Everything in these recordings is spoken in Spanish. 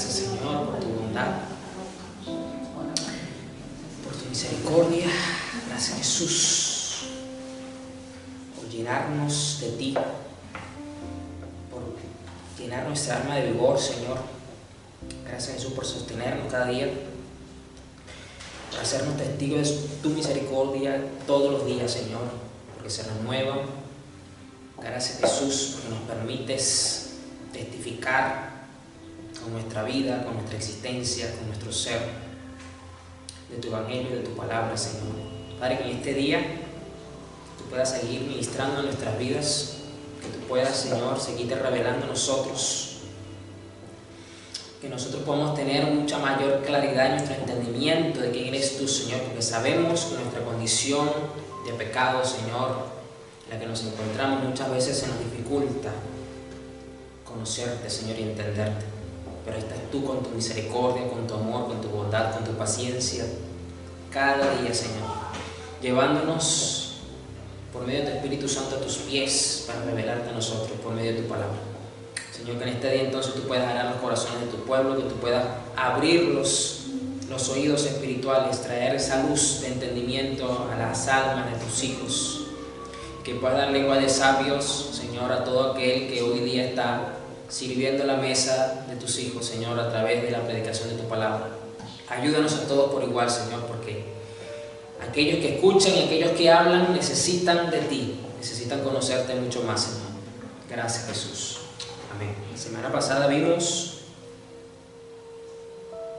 Gracias, Señor, por tu bondad, por tu misericordia. Gracias, Jesús, por llenarnos de ti, por llenar nuestra alma de vigor, Señor. Gracias, Jesús, por sostenernos cada día, por hacernos testigos de tu misericordia todos los días, Señor, porque se renuevan. Gracias, Jesús, porque nos permites testificar con nuestra vida, con nuestra existencia, con nuestro ser, de tu evangelio y de tu palabra, Señor. Padre, que en este día tú puedas seguir ministrando en nuestras vidas, que tú puedas, Señor, seguirte revelando a nosotros, que nosotros podamos tener mucha mayor claridad en nuestro entendimiento de quién eres tú, Señor, porque sabemos que nuestra condición de pecado, Señor, en la que nos encontramos muchas veces se nos dificulta conocerte, Señor, y entenderte. Pero ahí estás tú con tu misericordia, con tu amor, con tu bondad, con tu paciencia, cada día, Señor, llevándonos por medio de tu Espíritu Santo a tus pies para revelarte a nosotros por medio de tu palabra. Señor, que en este día entonces tú puedas ganar los corazones de tu pueblo, que tú puedas abrir los oídos espirituales, traer esa luz de entendimiento a las almas de tus hijos, que puedas dar lengua de sabios, Señor, a todo aquel que hoy día está sirviendo la mesa de tus hijos, Señor, a través de la predicación de tu palabra. Ayúdanos a todos por igual, Señor, porque aquellos que escuchan y aquellos que hablan necesitan de ti, necesitan conocerte mucho más, Señor. Gracias, Jesús. Amén. La semana pasada vimos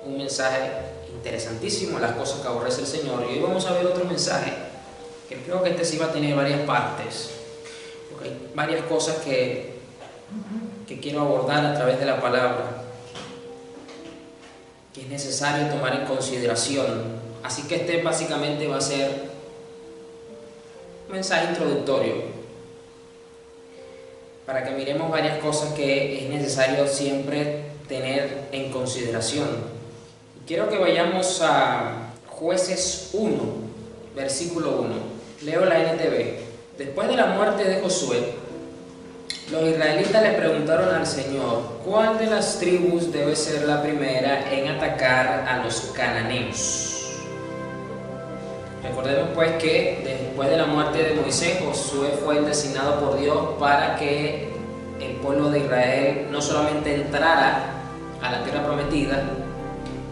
un mensaje interesantísimo, las cosas que aborrece el Señor, y hoy vamos a ver otro mensaje que creo que este sí va a tener varias partes, porque hay varias cosas que quiero abordar a través de la palabra, que es necesario tomar en consideración. Así que este básicamente va a ser un mensaje introductorio para que miremos varias cosas que es necesario siempre tener en consideración. Quiero que vayamos a Jueces 1, versículo 1. Leo la NTV. Después de la muerte de Josué, los israelitas le preguntaron al Señor, ¿cuál de las tribus debe ser la primera en atacar a los cananeos? Recordemos pues que después de la muerte de Moisés, Josué fue designado por Dios para que el pueblo de Israel no solamente entrara a la tierra prometida,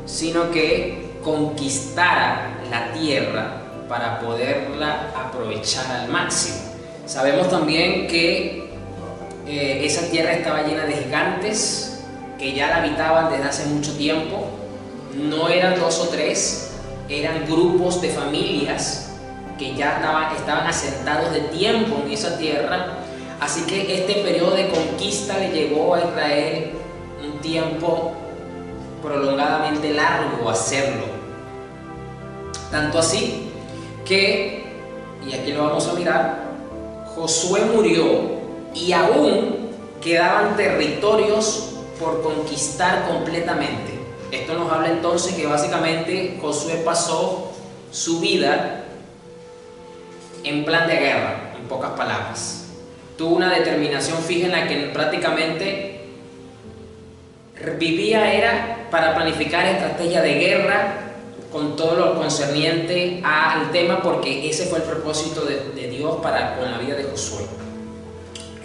sino que conquistara la tierra para poderla aprovechar al máximo. Sabemos también que esa tierra estaba llena de gigantes que ya la habitaban desde hace mucho tiempo. No eran 2 o 3, eran grupos de familias que ya estaban asentados de tiempo en esa tierra. Así que este periodo de conquista le llevó a Israel un tiempo prolongadamente largo hacerlo. Tanto así que, y aquí lo vamos a mirar, Josué murió y aún quedaban territorios por conquistar completamente. Esto nos habla entonces que básicamente Josué pasó su vida en plan de guerra, en pocas palabras. Tuvo una determinación fija en la que prácticamente vivía era para planificar estrategia de guerra con todo lo concerniente al tema, porque ese fue el propósito de Dios con la vida de Josué.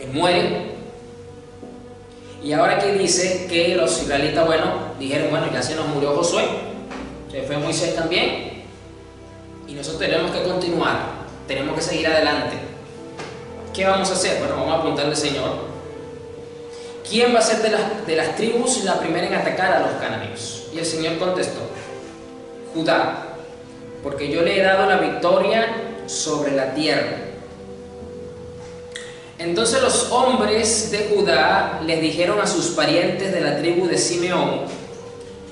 Él muere, y ahora aquí dice que los israelitas, dijeron, ya se nos murió Josué, se fue Moisés también, y nosotros tenemos que continuar, tenemos que seguir adelante. ¿Qué vamos a hacer? Vamos a preguntarle al Señor, ¿quién va a ser de las tribus la primera en atacar a los cananeos? Y el Señor contestó, Judá, porque yo le he dado la victoria sobre la tierra. Entonces los hombres de Judá les dijeron a sus parientes de la tribu de Simeón,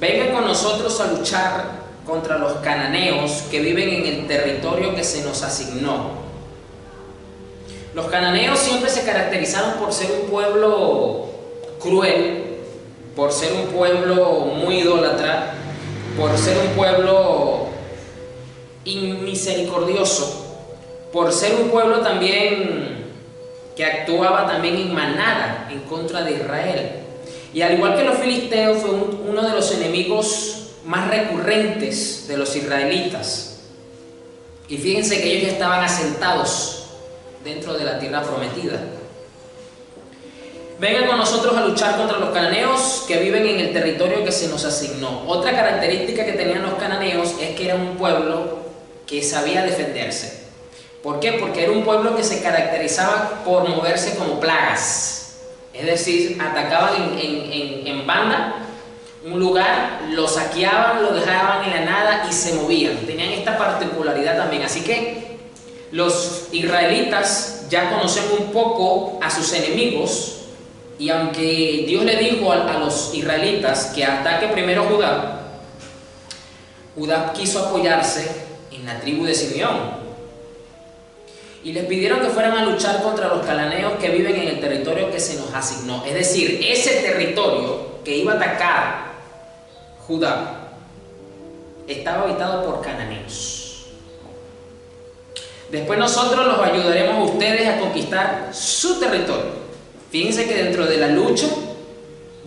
vengan con nosotros a luchar contra los cananeos que viven en el territorio que se nos asignó. Los cananeos siempre se caracterizaron por ser un pueblo cruel, por ser un pueblo muy idólatra, por ser un pueblo inmisericordioso, por ser un pueblo también que actuaba también en manada en contra de Israel. Y al igual que los filisteos, fue uno de los enemigos más recurrentes de los israelitas. Y fíjense que ellos ya estaban asentados dentro de la tierra prometida. Vengan con nosotros a luchar contra los cananeos que viven en el territorio que se nos asignó. Otra característica que tenían los cananeos es que era un pueblo que sabía defenderse. ¿Por qué? Porque era un pueblo que se caracterizaba por moverse como plagas. Es decir, atacaban en banda un lugar, lo saqueaban, lo dejaban en la nada y se movían. Tenían esta particularidad también. Así que los israelitas ya conocen un poco a sus enemigos. Y aunque Dios le dijo a los israelitas que ataque primero Judá, Judá quiso apoyarse en la tribu de Simeón. Y les pidieron que fueran a luchar contra los cananeos que viven en el territorio que se nos asignó. Es decir, ese territorio que iba a atacar Judá estaba habitado por cananeos. Después nosotros los ayudaremos a ustedes a conquistar su territorio. Fíjense que dentro de la lucha,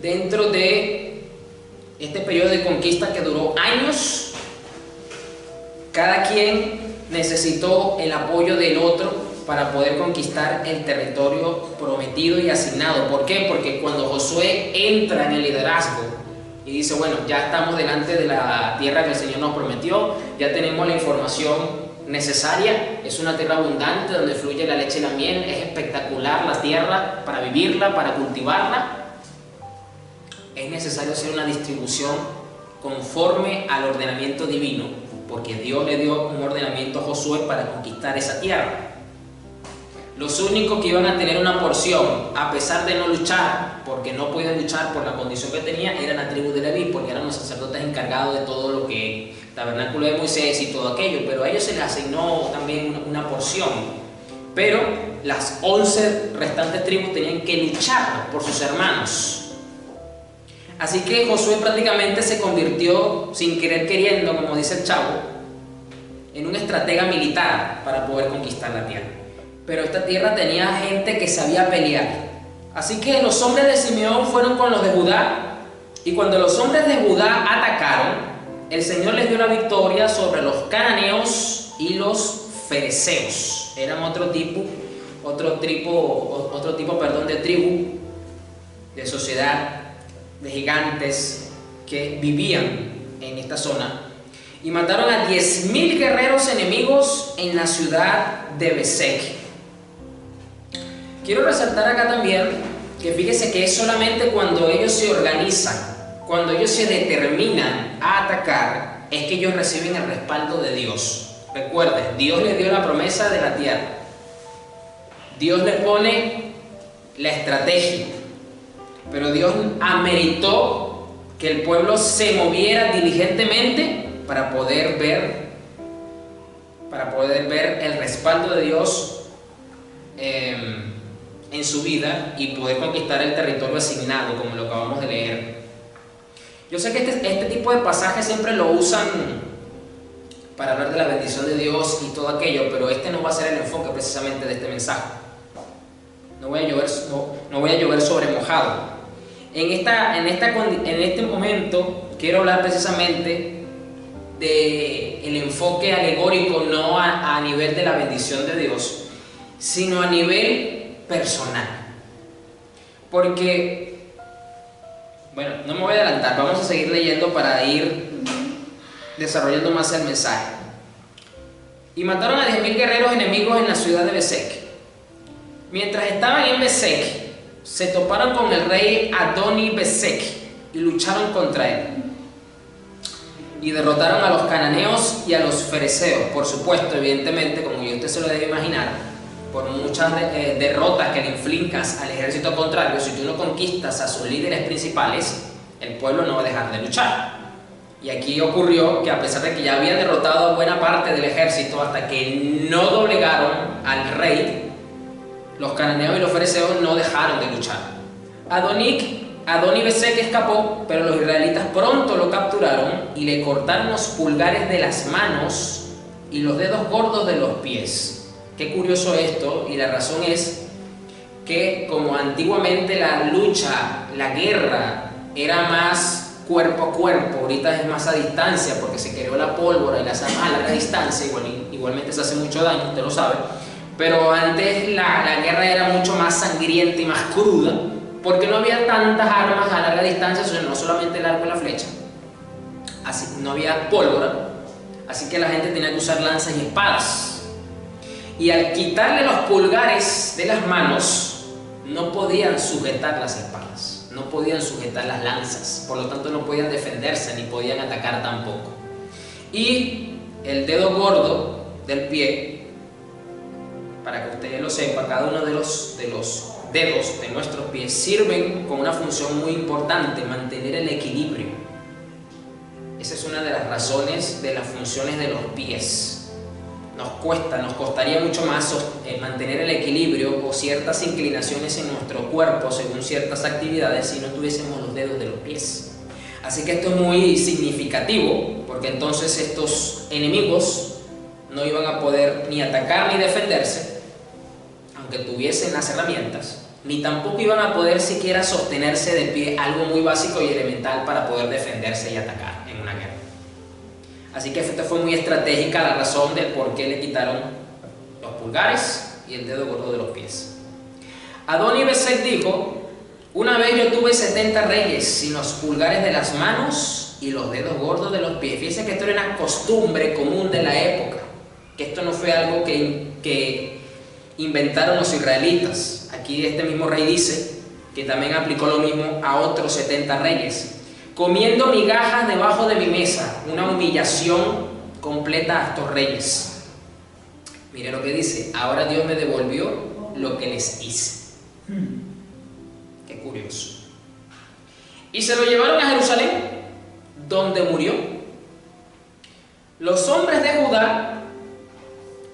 dentro de este periodo de conquista que duró años, cada quien necesitó el apoyo del otro para poder conquistar el territorio prometido y asignado. ¿Por qué? Porque cuando Josué entra en el liderazgo y dice, bueno, ya estamos delante de la tierra que el Señor nos prometió, ya tenemos la información necesaria, es una tierra abundante donde fluye la leche y la miel, es espectacular la tierra para vivirla, para cultivarla. Es necesario hacer una distribución conforme al ordenamiento divino, porque Dios le dio un ordenamiento a Josué para conquistar esa tierra. Los únicos que iban a tener una porción, a pesar de no luchar, porque no podían luchar por la condición que tenían, eran la tribu de Leví, porque eran los sacerdotes encargados de todo lo que tabernáculo de Moisés y todo aquello, pero a ellos se les asignó también una porción. Pero las 11 restantes tribus tenían que luchar por sus hermanos. Así que Josué prácticamente se convirtió, sin querer queriendo, como dice el chavo, en un estratega militar para poder conquistar la tierra. Pero esta tierra tenía gente que sabía pelear. Así que los hombres de Simeón fueron con los de Judá, y cuando los hombres de Judá atacaron, el Señor les dio la victoria sobre los cananeos y los fereceos. Eran otro tipo de tribu, de sociedad, de gigantes que vivían en esta zona. Y mataron a 10.000 guerreros enemigos en la ciudad de Bezek. Quiero resaltar acá también que fíjese que es solamente cuando ellos se organizan, cuando ellos se determinan a atacar, es que ellos reciben el respaldo de Dios. Recuerden, Dios les dio la promesa de la tierra. Dios les pone la estrategia. Pero Dios ameritó que el pueblo se moviera diligentemente para poder ver el respaldo de Dios en su vida y poder conquistar el territorio asignado, como lo acabamos de leer. Yo sé que este tipo de pasajes siempre lo usan para hablar de la bendición de Dios y todo aquello, pero este no va a ser el enfoque precisamente de este mensaje. No voy a llover sobre mojado. En este momento quiero hablar precisamente del enfoque alegórico, no a nivel de la bendición de Dios, sino a nivel personal. Porque bueno, no me voy a adelantar, vamos a seguir leyendo para ir desarrollando más el mensaje. Y mataron a 10.000 guerreros enemigos en la ciudad de Bezek. Mientras estaban en Bezek, se toparon con el rey Adoni-Bezek y lucharon contra él. Y derrotaron a los cananeos y a los fereceos. Por supuesto, evidentemente, como usted se lo debe imaginar, por muchas derrotas que le infligas al ejército contrario, si tú no conquistas a sus líderes principales, el pueblo no va a dejar de luchar. Y aquí ocurrió que a pesar de que ya habían derrotado a buena parte del ejército, hasta que no doblegaron al rey, los cananeos y los fereceos no dejaron de luchar. Adoni-Bezek escapó, pero los israelitas pronto lo capturaron y le cortaron los pulgares de las manos y los dedos gordos de los pies. Qué curioso esto, y la razón es que como antiguamente la lucha, la guerra era más cuerpo a cuerpo, ahorita es más a distancia porque se creó la pólvora y las armas a larga distancia, igualmente se hace mucho daño, usted lo sabe, pero antes la guerra era mucho más sangrienta y más cruda porque no había tantas armas a larga distancia, no solamente el arco y la flecha, así no había pólvora, así que la gente tenía que usar lanzas y espadas, y al quitarle los pulgares de las manos no podían sujetar las espadas, no podían sujetar las lanzas, por lo tanto no podían defenderse ni podían atacar tampoco. Y el dedo gordo del pie, para que ustedes lo sepan, cada uno de los dedos de nuestros pies sirven con una función muy importante: mantener el equilibrio. Esa es una de las razones de las funciones de los pies. Nos costaría mucho más mantener el equilibrio o ciertas inclinaciones en nuestro cuerpo según ciertas actividades si no tuviésemos los dedos de los pies. Así que esto es muy significativo, porque entonces estos enemigos no iban a poder ni atacar ni defenderse, aunque tuviesen las herramientas, ni tampoco iban a poder siquiera sostenerse de pie, algo muy básico y elemental para poder defenderse y atacar en una guerra. Así que esta fue muy estratégica la razón del por qué le quitaron los pulgares y el dedo gordo de los pies. Adoni-Bezek dijo: una vez yo tuve 70 reyes sin los pulgares de las manos y los dedos gordos de los pies. Fíjense que esto era una costumbre común de la época, que esto no fue algo que inventaron los israelitas. Aquí este mismo rey dice que también aplicó lo mismo a otros 70 reyes. Comiendo migajas debajo de mi mesa, una humillación completa a estos reyes. Mire lo que dice: ahora Dios me devolvió lo que les hice. Qué curioso. Y se lo llevaron a Jerusalén, donde murió. Los hombres de Judá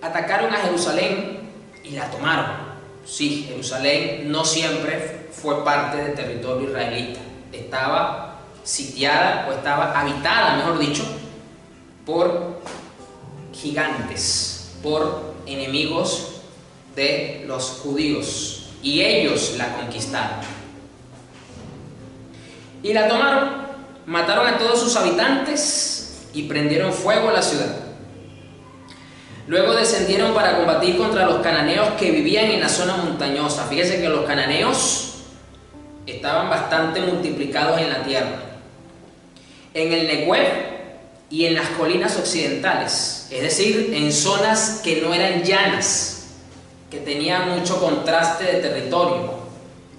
atacaron a Jerusalén y la tomaron. Sí, Jerusalén no siempre fue parte del territorio israelita. Estaba sitiada o estaba habitada, mejor dicho, por gigantes, por enemigos de los judíos, y ellos la conquistaron y la tomaron, mataron a todos sus habitantes y prendieron fuego a la ciudad. Luego descendieron para combatir contra los cananeos que vivían en la zona montañosa. Fíjense que los cananeos estaban bastante multiplicados en la tierra, en el Negev y en las colinas occidentales, es decir, en zonas que no eran llanas, que tenían mucho contraste de territorio,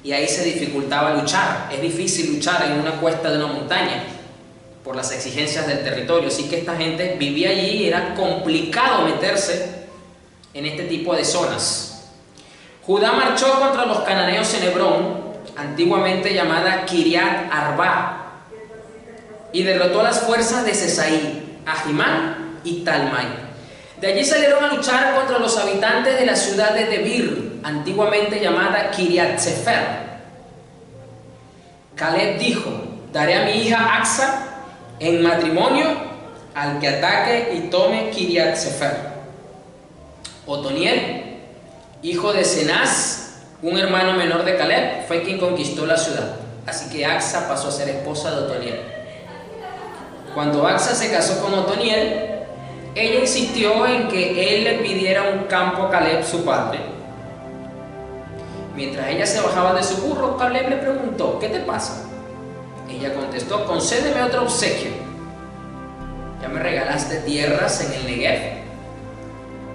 y ahí se dificultaba luchar. Es difícil luchar en una cuesta de una montaña por las exigencias del territorio, así que esta gente vivía allí y era complicado meterse en este tipo de zonas. Judá marchó contra los cananeos en Hebrón, antiguamente llamada Kiriat Arba, y derrotó a las fuerzas de Sesaí, Ahimán y Talmai. De allí salieron a luchar contra los habitantes de la ciudad de Debir, antiguamente llamada Kiriat Sefer. Caleb dijo: daré a mi hija Aksa en matrimonio al que ataque y tome Kiriat Sefer. Otoniel, hijo de Cenaz, un hermano menor de Caleb, fue quien conquistó la ciudad. Así que Aksa pasó a ser esposa de Otoniel. Cuando Aksa se casó con Otoniel, ella insistió en que él le pidiera un campo a Caleb, su padre. Mientras ella se bajaba de su burro, Caleb le preguntó: ¿qué te pasa? Ella contestó: concédeme otro obsequio. Ya me regalaste tierras en el Negev,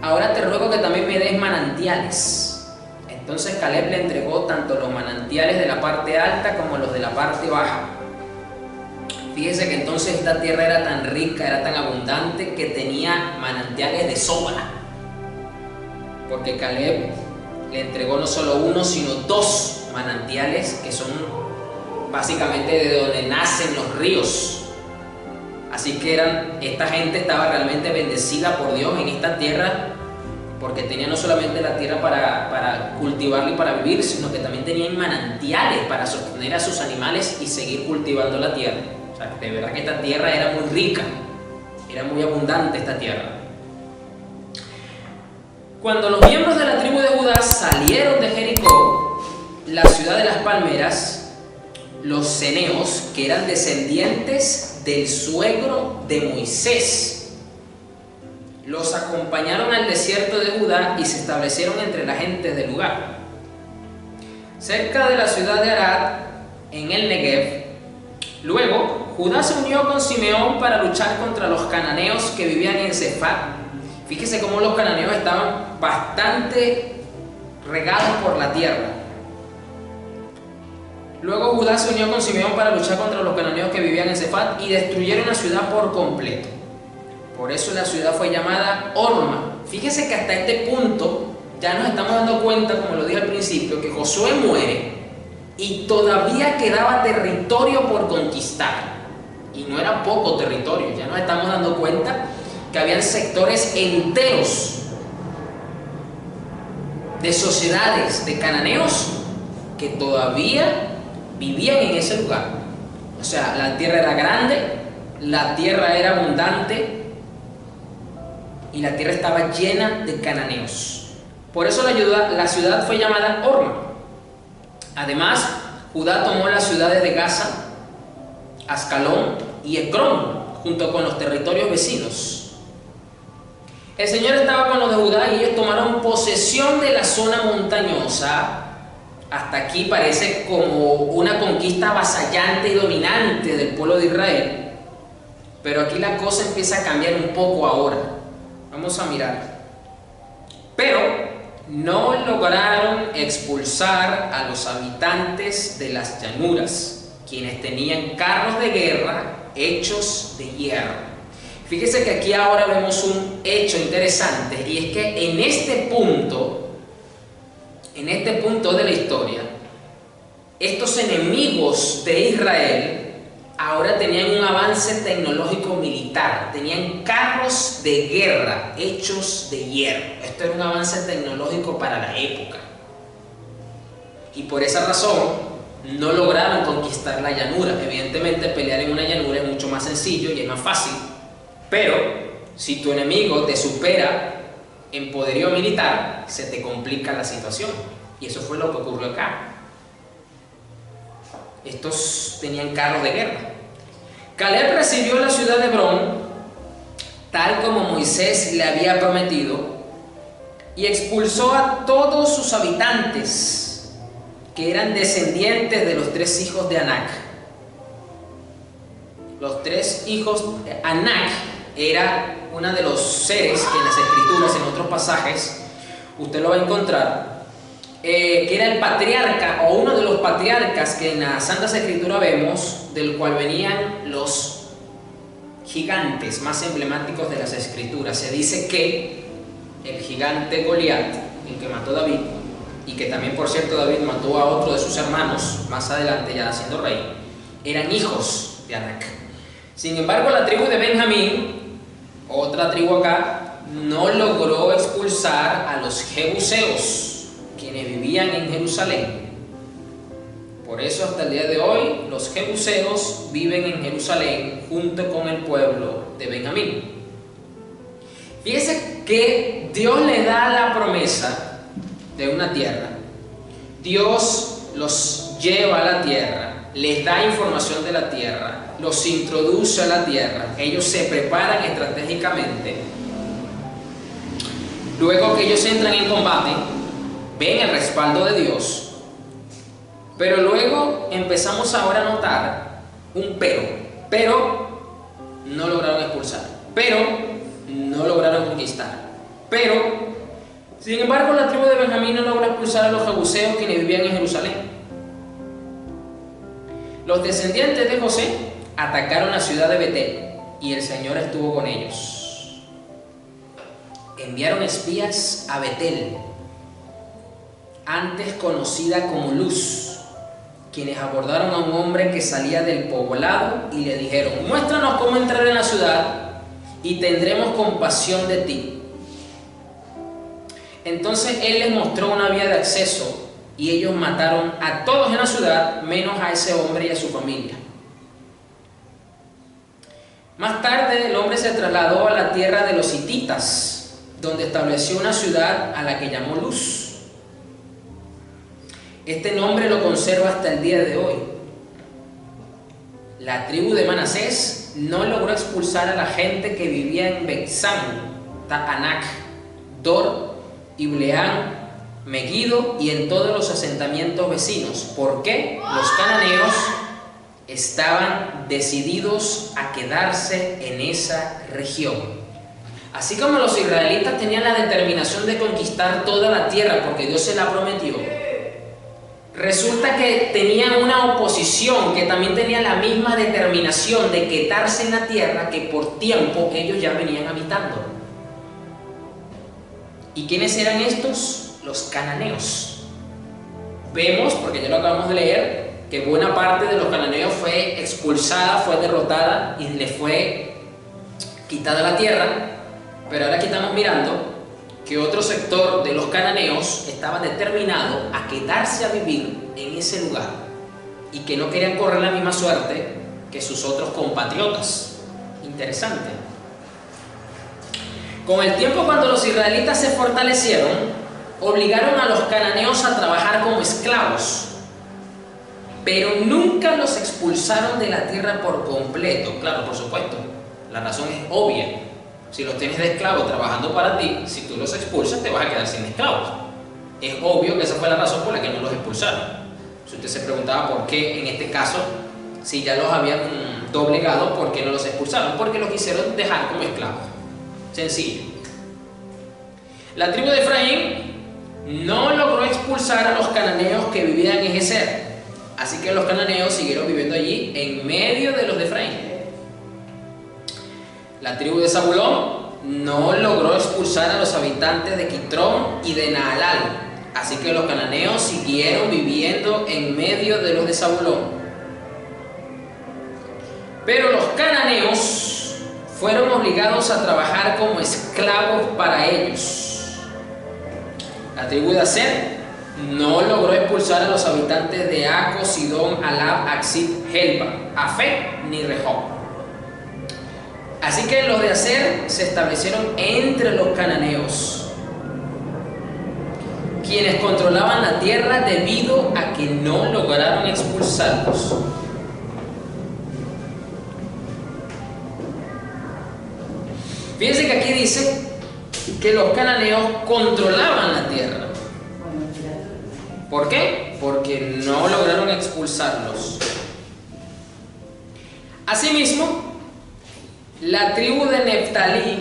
ahora te ruego que también me des manantiales. Entonces Caleb le entregó tanto los manantiales de la parte alta como los de la parte baja. Fíjese que entonces esta tierra era tan rica, era tan abundante, que tenía manantiales de sobra, porque Caleb le entregó no solo uno, sino 2 manantiales que son básicamente de donde nacen los ríos. Así que esta gente estaba realmente bendecida por Dios en esta tierra, porque tenía no solamente la tierra para cultivarla y para vivir, sino que también tenían manantiales para sostener a sus animales y seguir cultivando la tierra. O sea, de verdad que esta tierra era muy rica, era muy abundante esta tierra. Cuando los miembros de la tribu de Judá salieron de Jericó, la ciudad de las palmeras, los ceneos, que eran descendientes del suegro de Moisés, los acompañaron al desierto de Judá y se establecieron entre las gentes del lugar. Cerca de la ciudad de Arad, en el Negev. Luego, Judá se unió con Simeón para luchar contra los cananeos que vivían en Sefat. Fíjese cómo los cananeos estaban bastante regados por la tierra. Luego Judá se unió con Simeón para luchar contra los cananeos que vivían en Sefat y destruyeron la ciudad por completo. Por eso la ciudad fue llamada Horma. Fíjese que hasta este punto ya nos estamos dando cuenta, como lo dije al principio, que Josué muere y todavía quedaba territorio por conquistar. Y no era poco territorio, ya nos estamos dando cuenta que habían sectores enteros de sociedades de cananeos que todavía vivían en ese lugar. O sea, la tierra era grande, la tierra era abundante y la tierra estaba llena de cananeos. Por eso la ciudad fue llamada Horma. Además, Judá tomó las ciudades de Gaza, Ascalón y Ecrón, junto con los territorios vecinos. El Señor estaba con los de Judá y ellos tomaron posesión de la zona montañosa. Hasta aquí parece como una conquista avasallante y dominante del pueblo de Israel. Pero aquí la cosa empieza a cambiar un poco ahora. Vamos a mirar. Pero no lograron expulsar a los habitantes de las llanuras, quienes tenían carros de guerra hechos de hierro. Fíjese que aquí ahora vemos un hecho interesante, y es que en este punto de la historia, estos enemigos de Israel ahora tenían un avance tecnológico militar, tenían carros de guerra hechos de hierro. Esto era un avance tecnológico para la época. Y por esa razón no lograron conquistar la llanura. Evidentemente pelear en una llanura es mucho más sencillo y es más fácil. Pero si tu enemigo te supera en poderío militar, se te complica la situación. Y eso fue lo que ocurrió acá. Estos tenían carros de guerra. Caleb recibió la ciudad de Hebrón, tal como Moisés le había prometido, y expulsó a todos sus habitantes, que eran descendientes de los 3 hijos de Anac. Los 3 hijos de Anac era uno de los seres que en las escrituras, en otros pasajes, usted lo va a encontrar, que era el patriarca o uno de los patriarcas que en las Santas Escrituras vemos, del cual venían los gigantes más emblemáticos de las Escrituras. Se dice que el gigante Goliat, el que mató a David, y que también, por cierto, David mató a otro de sus hermanos más adelante, ya siendo rey, eran hijos de Anac. Sin embargo, la tribu de Benjamín, otra tribu acá, no logró expulsar a los jebuseos, quienes vivían en Jerusalén. Por eso hasta el día de hoy los jebuseos viven en Jerusalén junto con el pueblo de Benjamín. Fíjese que Dios le da la promesa de una tierra. Dios los lleva a la tierra, les da información de la tierra, los introduce a la tierra, ellos se preparan estratégicamente. Luego que ellos entran en combate, ven el respaldo de Dios. Pero luego empezamos ahora a notar un pero no lograron expulsar, pero no lograron conquistar, pero sin embargo la tribu de Benjamín no logró expulsar a los jebuseos quienes vivían en Jerusalén. Los descendientes de José atacaron la ciudad de Betel y el Señor estuvo con ellos. Enviaron espías a Betel, antes conocida como Luz, quienes abordaron a un hombre que salía del poblado y le dijeron: muéstranos cómo entrar en la ciudad y tendremos compasión de ti. Entonces él les mostró una vía de acceso y ellos mataron a todos en la ciudad menos a ese hombre y a su familia. Más tarde el hombre se trasladó a la tierra de los hititas, donde estableció una ciudad a la que llamó Luz. Este nombre lo conserva hasta el día de hoy. La tribu de Manasés no logró expulsar a la gente que vivía en Betsán, Taanac, Dor, Ibleán, Megiddo y en todos los asentamientos vecinos. ¿Por qué? Los cananeos estaban decididos a quedarse en esa región. Así como los israelitas tenían la determinación de conquistar toda la tierra porque Dios se la prometió, resulta que tenían una oposición que también tenía la misma determinación de quedarse en la tierra que por tiempo ellos ya venían habitando. ¿Y quiénes eran estos? Los cananeos. Vemos, porque ya lo acabamos de leer, que buena parte de los cananeos fue expulsada, fue derrotada y le fue quitada la tierra. Pero ahora aquí estamos mirando que otro sector de los cananeos estaba determinado a quedarse a vivir en ese lugar y que no querían correr la misma suerte que sus otros compatriotas. Interesante. Con el tiempo, cuando los israelitas se fortalecieron, obligaron a los cananeos a trabajar como esclavos, pero nunca los expulsaron de la tierra por completo. Claro, por supuesto, la razón es obvia. Si los tienes de esclavos trabajando para ti, si tú los expulsas, te vas a quedar sin esclavos. Es obvio que esa fue la razón por la que no los expulsaron. Si usted se preguntaba por qué en este caso, si ya los habían doblegado, ¿por qué no los expulsaron? Porque los quisieron dejar como esclavos. Sencillo. La tribu de Efraín no logró expulsar a los cananeos que vivían en Geser. Así que los cananeos siguieron viviendo allí en medio de los de Efraín. La tribu de Zabulón no logró expulsar a los habitantes de Quitrón y de Naalal, así que los cananeos siguieron viviendo en medio de los de Zabulón. Pero los cananeos fueron obligados a trabajar como esclavos para ellos. La tribu de Aser no logró expulsar a los habitantes de Aco, Sidón, Alab, Aksib, Helba, Afec ni Rehob. Así que los de Aser se establecieron entre los cananeos, quienes controlaban la tierra debido a que no lograron expulsarlos. Fíjense que aquí dice que los cananeos controlaban la tierra. ¿Por qué? Porque no lograron expulsarlos. Asimismo, la tribu de Neftalí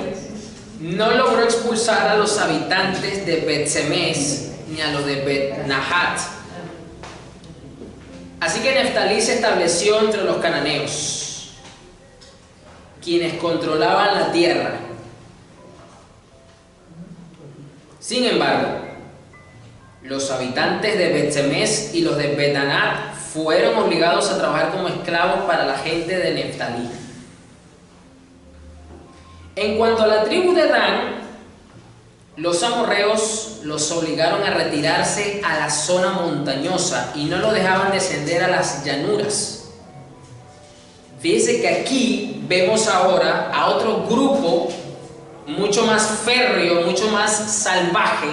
no logró expulsar a los habitantes de Bet-Semes ni a los de Bet-Nahat. Así que Neftalí se estableció entre los cananeos, quienes controlaban la tierra. Sin embargo, los habitantes de Bet-Semes y los de Bet-Nahat fueron obligados a trabajar como esclavos para la gente de Neftalí. En cuanto a la tribu de Dan, los amorreos los obligaron a retirarse a la zona montañosa y no los dejaban descender a las llanuras. Fíjense que aquí vemos ahora a otro grupo mucho más férreo, mucho más salvaje.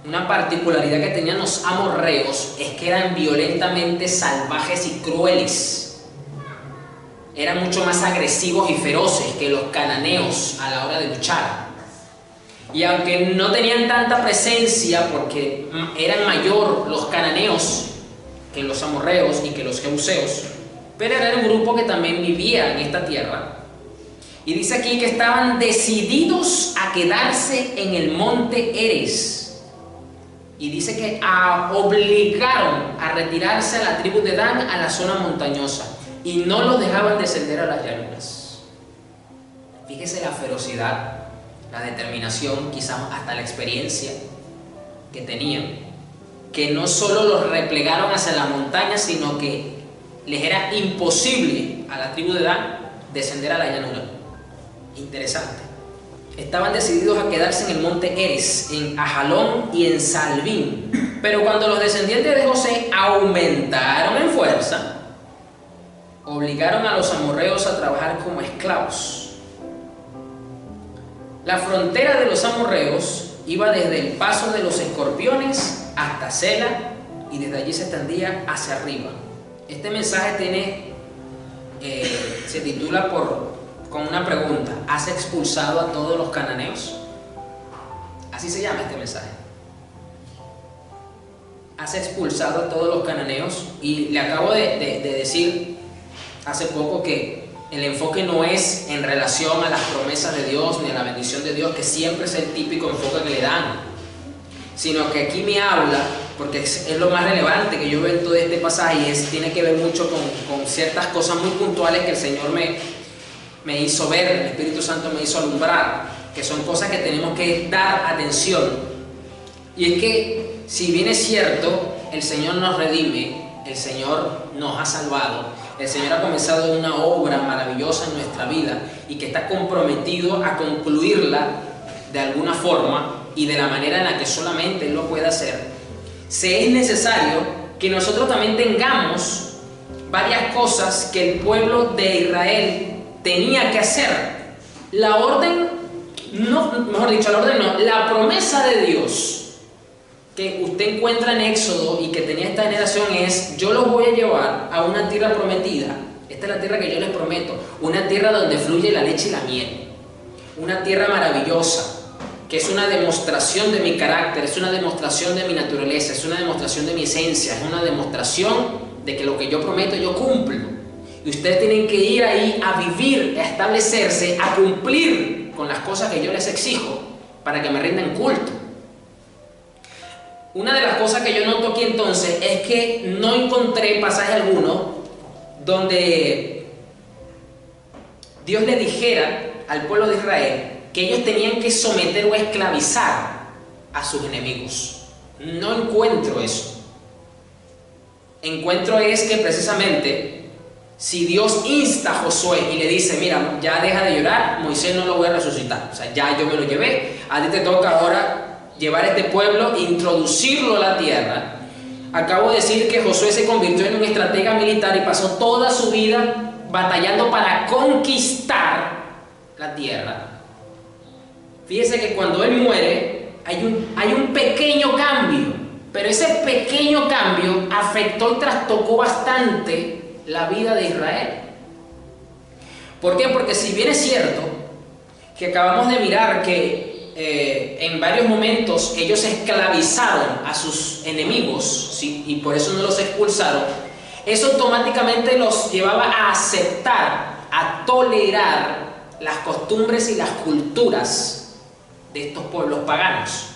Una particularidad que tenían los amorreos es que eran violentamente salvajes y crueles. Eran mucho más agresivos y feroces que los cananeos a la hora de luchar. Y aunque no tenían tanta presencia porque eran mayor los cananeos que los amorreos y que los jebuseos, pero era un grupo que también vivía en esta tierra. Y dice aquí que estaban decididos a quedarse en el monte Eres. Y dice que obligaron a retirarse a la tribu de Dan a la zona montañosa. Y no los dejaban descender a las llanuras. Fíjese la ferocidad, la determinación, quizás hasta la experiencia que tenían. Que no solo los replegaron hacia la montaña, sino que les era imposible a la tribu de Dan descender a la llanura. Interesante. Estaban decididos a quedarse en el monte Eres, en Ajalón y en Salbín. Pero cuando los descendientes de José aumentaron en fuerza, obligaron a los amorreos a trabajar como esclavos. La frontera de los amorreos iba desde el paso de los escorpiones hasta Sela y desde allí se extendía hacia arriba. Este mensaje se titula con una pregunta: ¿has expulsado a todos los cananeos? Así se llama este mensaje. ¿Has expulsado a todos los cananeos? Y le acabo de decir hace poco que el enfoque no es en relación a las promesas de Dios ni a la bendición de Dios, que siempre es el típico enfoque que le dan, sino que aquí me habla, porque es lo más relevante que yo veo en todo este pasaje, y tiene que ver mucho con ciertas cosas muy puntuales que el Señor me hizo ver, el Espíritu Santo me hizo alumbrar, que son cosas que tenemos que dar atención. Y es que, si bien es cierto, el Señor nos redime, el Señor nos ha salvado, el Señor ha comenzado una obra maravillosa en nuestra vida y que está comprometido a concluirla de alguna forma y de la manera en la que solamente Él lo puede hacer, se es necesario que nosotros también tengamos varias cosas que el pueblo de Israel tenía que hacer. La orden, la promesa de Dios que usted encuentra en Éxodo y que tenía esta generación es: yo los voy a llevar a una tierra prometida. Esta es la tierra que yo les prometo, una tierra donde fluye la leche y la miel, una tierra maravillosa, que es una demostración de mi carácter, es una demostración de mi naturaleza, es una demostración de mi esencia, es una demostración de que lo que yo prometo yo cumplo. Y ustedes tienen que ir ahí a vivir, a establecerse, a cumplir con las cosas que yo les exijo para que me rindan culto. Una de las cosas que yo noto aquí entonces es que no encontré pasaje alguno donde Dios le dijera al pueblo de Israel que ellos tenían que someter o esclavizar a sus enemigos. No encuentro eso. Encuentro es que precisamente, si Dios insta a Josué y le dice: mira, ya deja de llorar, Moisés no lo voy a resucitar, o sea, ya yo me lo llevé, a ti te toca ahora llevar a este pueblo e introducirlo a la tierra. Acabo de decir que Josué se convirtió en un estratega militar y pasó toda su vida batallando para conquistar la tierra. Fíjese que cuando él muere hay un pequeño cambio, pero ese pequeño cambio afectó y trastocó bastante la vida de Israel. ¿Por qué? Porque si bien es cierto que acabamos de mirar que en varios momentos ellos esclavizaron a sus enemigos, ¿sí? Y por eso no los expulsaron, eso automáticamente los llevaba a aceptar, a tolerar las costumbres y las culturas de estos pueblos paganos,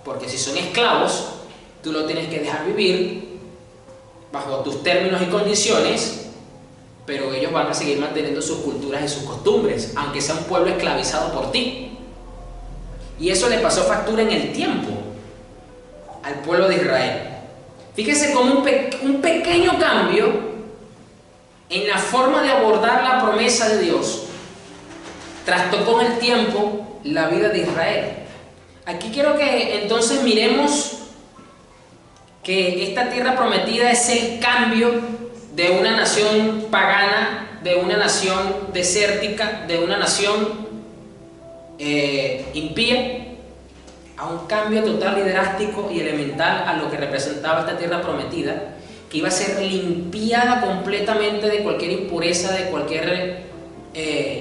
porque si son esclavos, tú lo tienes que dejar vivir bajo tus términos y condiciones, pero ellos van a seguir manteniendo sus culturas y sus costumbres, aunque sea un pueblo esclavizado por ti. Y eso le pasó factura en el tiempo al pueblo de Israel. Fíjese cómo un pequeño cambio en la forma de abordar la promesa de Dios trastocó en el tiempo la vida de Israel. Aquí quiero que entonces miremos que esta tierra prometida es el cambio de una nación pagana, de una nación desértica, de una nación impía, a un cambio total y drástico y elemental a lo que representaba esta tierra prometida, que iba a ser limpiada completamente de cualquier impureza, de cualquier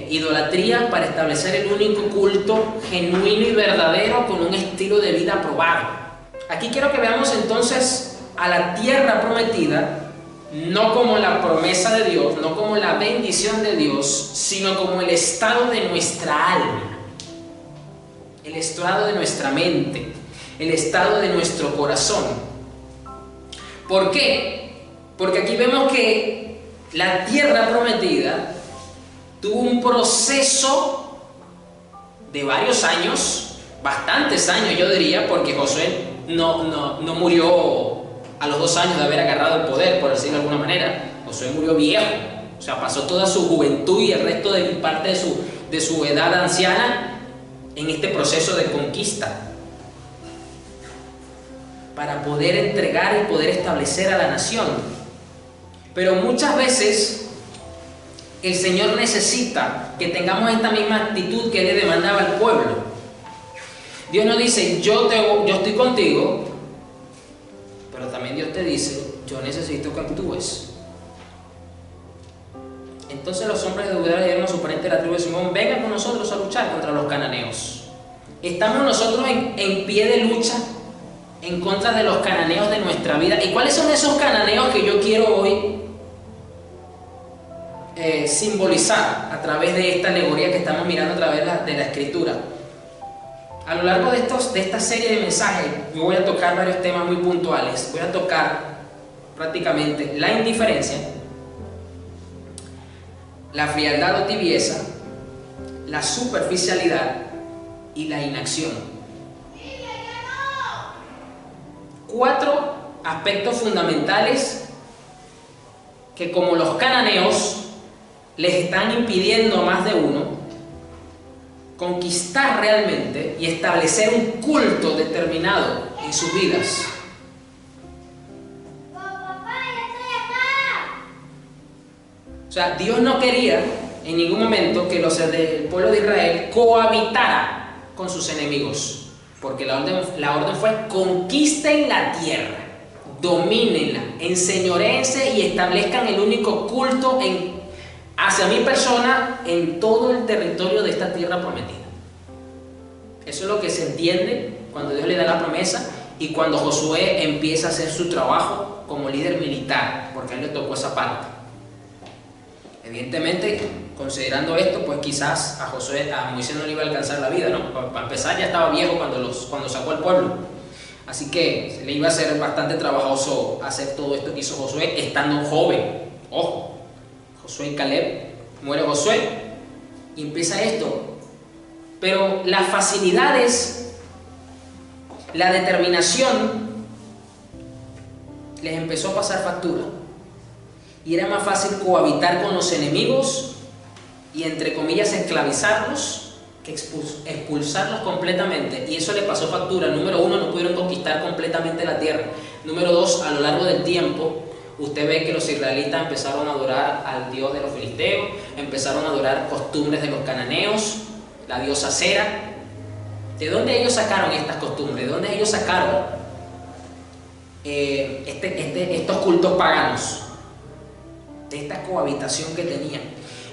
idolatría, para establecer el único culto genuino y verdadero con un estilo de vida aprobado. Aquí quiero que veamos entonces a la tierra prometida no como la promesa de Dios, no como la bendición de Dios, sino como el estado de nuestra alma, el estado de nuestra mente, el estado de nuestro corazón. ¿Por qué? Porque aquí vemos que la tierra prometida tuvo un proceso de varios años, bastantes años yo diría, porque Josué no murió a los 2 años de haber agarrado el poder, por decirlo de alguna manera. Josué murió viejo, o sea, pasó toda su juventud y el resto de parte de su edad anciana en este proceso de conquista, para poder entregar y poder establecer a la nación. Pero muchas veces el Señor necesita que tengamos esta misma actitud que Él le demandaba al pueblo. Dios nos dice: yo estoy contigo, pero también Dios te dice, yo necesito que actúes. Entonces los hombres de Judá le dieron a su pariente de la tribu de Simón, vengan con nosotros a luchar contra los cananeos. Estamos nosotros en pie de lucha en contra de los cananeos de nuestra vida. ¿Y cuáles son esos cananeos que yo quiero hoy simbolizar a través de esta alegoría que estamos mirando a través de la Escritura? A lo largo de esta serie de mensajes yo voy a tocar varios temas muy puntuales. Voy a tocar prácticamente la indiferencia, la frialdad o tibieza, la superficialidad y la inacción. 4 aspectos fundamentales que, como los cananeos, les están impidiendo a más de uno conquistar realmente y establecer un culto determinado en sus vidas. O sea, Dios no quería en ningún momento que el pueblo de Israel cohabitara con sus enemigos, porque la orden fue: conquisten la tierra, domínenla, enseñoréense y establezcan el único culto hacia mi persona en todo el territorio de esta tierra prometida. Eso es lo que se entiende cuando Dios le da la promesa y cuando Josué empieza a hacer su trabajo como líder militar, porque a él le tocó esa parte. Evidentemente, considerando esto, pues quizás a Moisés no le iba a alcanzar la vida, ¿no? Para empezar, ya estaba viejo cuando sacó al pueblo. Así que le iba a ser bastante trabajoso hacer todo esto que hizo Josué estando joven. Ojo, Josué y Caleb, muere Josué y empieza esto. Pero las facilidades, la determinación, les empezó a pasar factura. Y era más fácil cohabitar con los enemigos y, entre comillas, esclavizarlos que expulsarlos completamente. Y eso le pasó factura. Número 1, no pudieron conquistar completamente la tierra. Número 2, a lo largo del tiempo, usted ve que los israelitas empezaron a adorar al dios de los filisteos, empezaron a adorar costumbres de los cananeos, la diosa Cera. ¿De dónde ellos sacaron estas costumbres? ¿De dónde ellos sacaron estos cultos paganos? De esta cohabitación que tenían.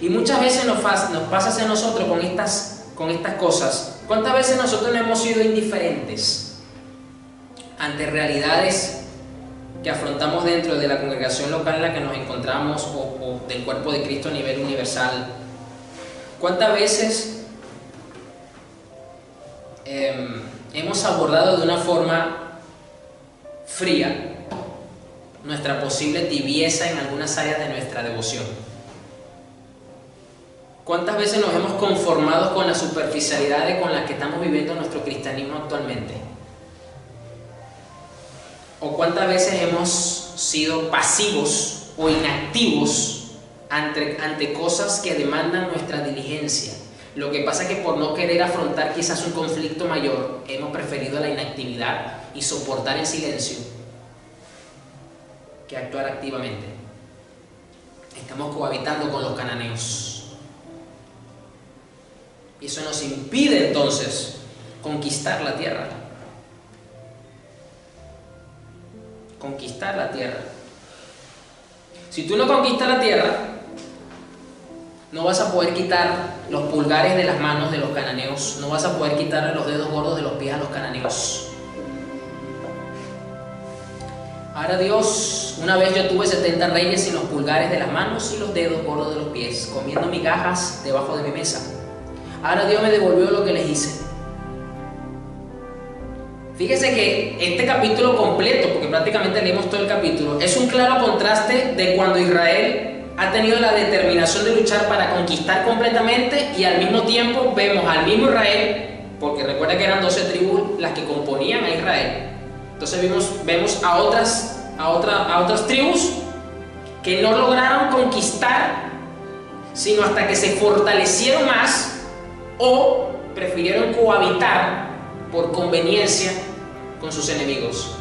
Y muchas veces nos pasa hacia nosotros con estas cosas. ¿Cuántas veces nosotros no hemos sido indiferentes ante realidades que afrontamos dentro de la congregación local en la que nos encontramos o del cuerpo de Cristo a nivel universal? ¿Cuántas veces hemos abordado de una forma fría nuestra posible tibieza en algunas áreas de nuestra devoción? ¿Cuántas veces nos hemos conformado con la superficialidad con la que estamos viviendo nuestro cristianismo actualmente? ¿O cuántas veces hemos sido pasivos o inactivos ante cosas que demandan nuestra diligencia? Lo que pasa es que por no querer afrontar quizás un conflicto mayor, hemos preferido la inactividad y soportar el silencio que actuar activamente. Estamos cohabitando con los cananeos. Y eso nos impide entonces conquistar la tierra. Conquistar la tierra. Si tú no conquistas la tierra, no vas a poder quitar los pulgares de las manos de los cananeos, no vas a poder quitarle los dedos gordos de los pies a los cananeos. Ahora Dios, una vez yo tuve 70 reyes sin los pulgares de las manos y los dedos gordos de los pies, comiendo migajas debajo de mi mesa. Ahora Dios me devolvió lo que les hice. Fíjese que este capítulo completo, porque prácticamente leemos todo el capítulo, es un claro contraste de cuando Israel ha tenido la determinación de luchar para conquistar completamente, y al mismo tiempo vemos al mismo Israel, porque recuerda que eran 12 tribus las que componían a Israel. Entonces vemos a otras tribus que no lograron conquistar, sino hasta que se fortalecieron más o prefirieron cohabitar por conveniencia con sus enemigos.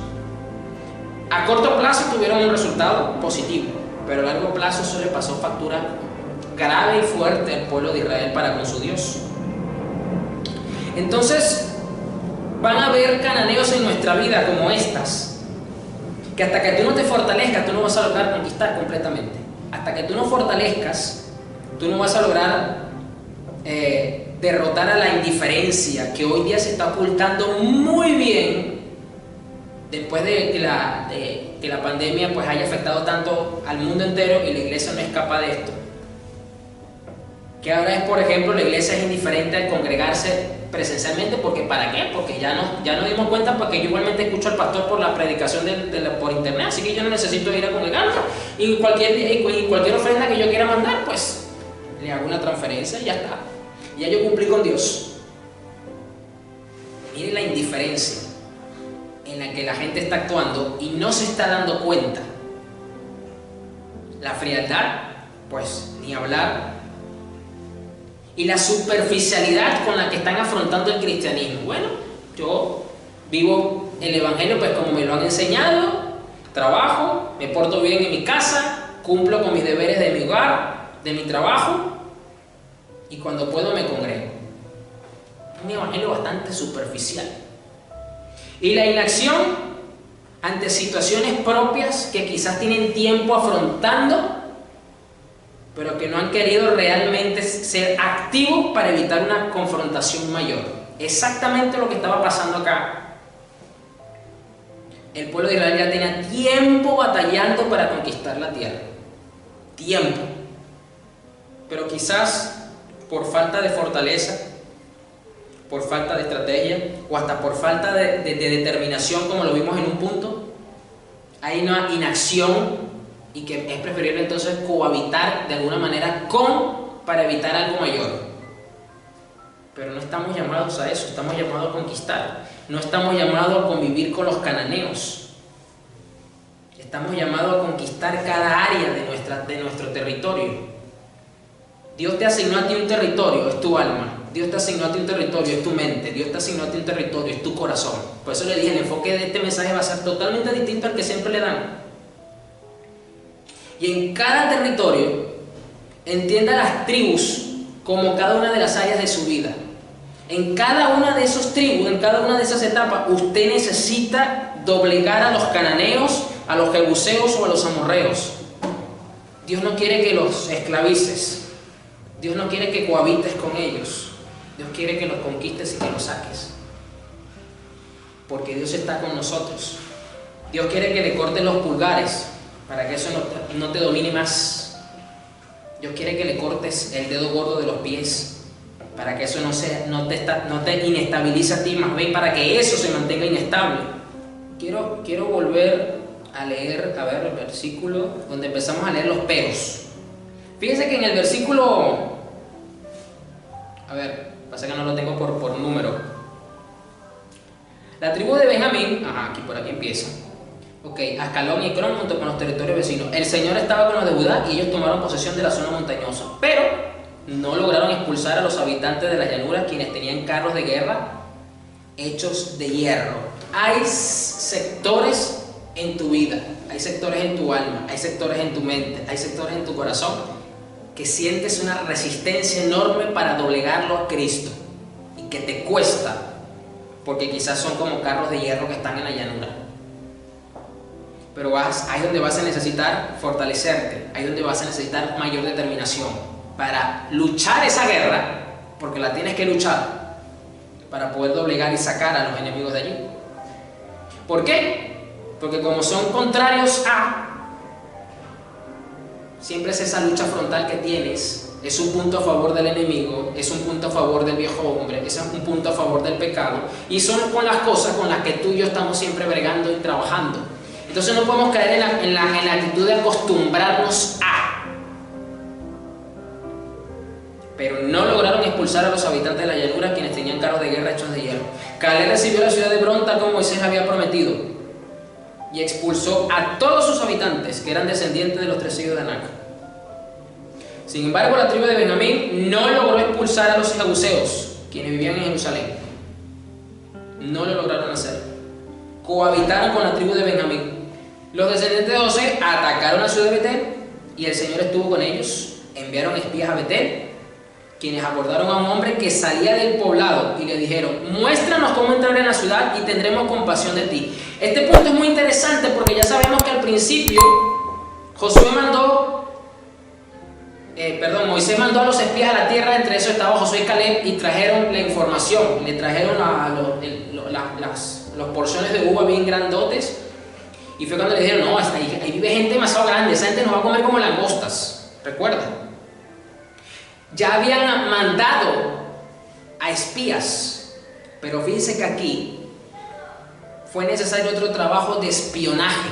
A corto plazo tuvieron un resultado positivo, pero a largo plazo eso le pasó factura grave y fuerte al pueblo de Israel para con su Dios. Entonces, van a haber cananeos en nuestra vida como estas, que hasta que tú no te fortalezcas, tú no vas a lograr conquistar completamente. Hasta que tú no fortalezcas, tú no vas a lograr derrotar a la indiferencia que hoy día se está ocultando muy bien después de que la pandemia pues haya afectado tanto al mundo entero y la iglesia no escapa de esto. Que ahora es, por ejemplo, la iglesia es indiferente al congregarse presencialmente, porque ¿para qué? Porque ya nos dimos cuenta, porque yo igualmente escucho al pastor por la predicación por internet, así que yo no necesito ir a congregarme, y cualquier ofrenda que yo quiera mandar, pues le hago una transferencia y ya está. Ya yo cumplí con Dios. Miren la indiferencia en la que la gente está actuando y no se está dando cuenta. La frialdad, pues ni hablar. Y la superficialidad con la que están afrontando el cristianismo. Bueno, yo vivo el evangelio pues como me lo han enseñado, trabajo, me porto bien en mi casa, cumplo con mis deberes de mi hogar, de mi trabajo, y cuando puedo me congrego. Un evangelio bastante superficial. Y la inacción ante situaciones propias que quizás tienen tiempo afrontando, pero que no han querido realmente ser activos para evitar una confrontación mayor. Exactamente lo que estaba pasando acá. El pueblo de Israel ya tenía tiempo batallando para conquistar la tierra. Tiempo. Pero quizás por falta de fortaleza, por falta de estrategia, o hasta por falta de determinación, como lo vimos en un punto, hay una inacción. Y que es preferible entonces cohabitar de alguna manera para evitar algo mayor. Pero no estamos llamados a eso, estamos llamados a conquistar. No estamos llamados a convivir con los cananeos. Estamos llamados a conquistar cada área de nuestro territorio. Dios te asignó a ti un territorio, es tu alma. Dios te asignó a ti un territorio, es tu mente. Dios te asignó a ti un territorio, es tu corazón. Por eso le dije, el enfoque de este mensaje va a ser totalmente distinto al que siempre le dan. Y en cada territorio, entienda las tribus como cada una de las áreas de su vida. En cada una de esas tribus, en cada una de esas etapas, usted necesita doblegar a los cananeos, a los jebuseos o a los amorreos. Dios no quiere que los esclavices. Dios no quiere que cohabites con ellos. Dios quiere que los conquistes y que los saques. Porque Dios está con nosotros. Dios quiere que le cortes los pulgares para que eso no te domine más. Dios quiere que le cortes el dedo gordo de los pies para que eso no te inestabilice a ti, más bien para que eso se mantenga inestable. Quiero volver a leer, el versículo donde empezamos a leer los peros. Fíjense que en el versículo, pasa que no lo tengo por número. La tribu de Benjamín, por aquí empieza. Ascalón y Ecrón junto con los territorios vecinos. El Señor estaba con los de Judá y ellos tomaron posesión de la zona montañosa, pero no lograron expulsar a los habitantes de las llanuras, quienes tenían carros de guerra hechos de hierro. Hay sectores en tu vida, hay sectores en tu alma, hay sectores en tu mente, hay sectores en tu corazón que sientes una resistencia enorme para doblegarlo a Cristo y que te cuesta, porque quizás son como carros de hierro que están en la llanura. Pero ahí es donde vas a necesitar fortalecerte, ahí es donde vas a necesitar mayor determinación para luchar esa guerra, porque la tienes que luchar para poder doblegar y sacar a los enemigos de allí. ¿Por qué? Porque como son contrarios siempre es esa lucha frontal que tienes, es un punto a favor del enemigo, es un punto a favor del viejo hombre, es un punto a favor del pecado, y son con las cosas con las que tú y yo estamos siempre bregando y trabajando. Entonces no podemos caer en la actitud de acostumbrarnos Pero no lograron expulsar a los habitantes de la llanura, quienes tenían carros de guerra hechos de hierro. Caleb recibió la ciudad de Hebrón tal como Moisés había prometido, y expulsó a todos sus habitantes, que eran descendientes de los 3 hijos de Anac. Sin embargo, la tribu de Benjamín no logró expulsar a los jebuseos, quienes vivían en Jerusalén. No lo lograron hacer. Cohabitaron con la tribu de Benjamín. Los descendientes de José atacaron la ciudad de Betel y el Señor estuvo con ellos. Enviaron espías a Betel, quienes abordaron a un hombre que salía del poblado y le dijeron: muéstranos cómo entrar en la ciudad y tendremos compasión de ti. Este punto es muy interesante porque ya sabemos que al principio Moisés mandó a los espías a la tierra, entre esos estaba Josué y Caleb, y trajeron la información, le trajeron las porciones de uva bien grandotes, y fue cuando le dijeron: no, ahí vive gente demasiado grande, esa gente nos va a comer como langostas. ¿Recuerda? Ya habían mandado a espías, pero fíjense que aquí fue necesario otro trabajo de espionaje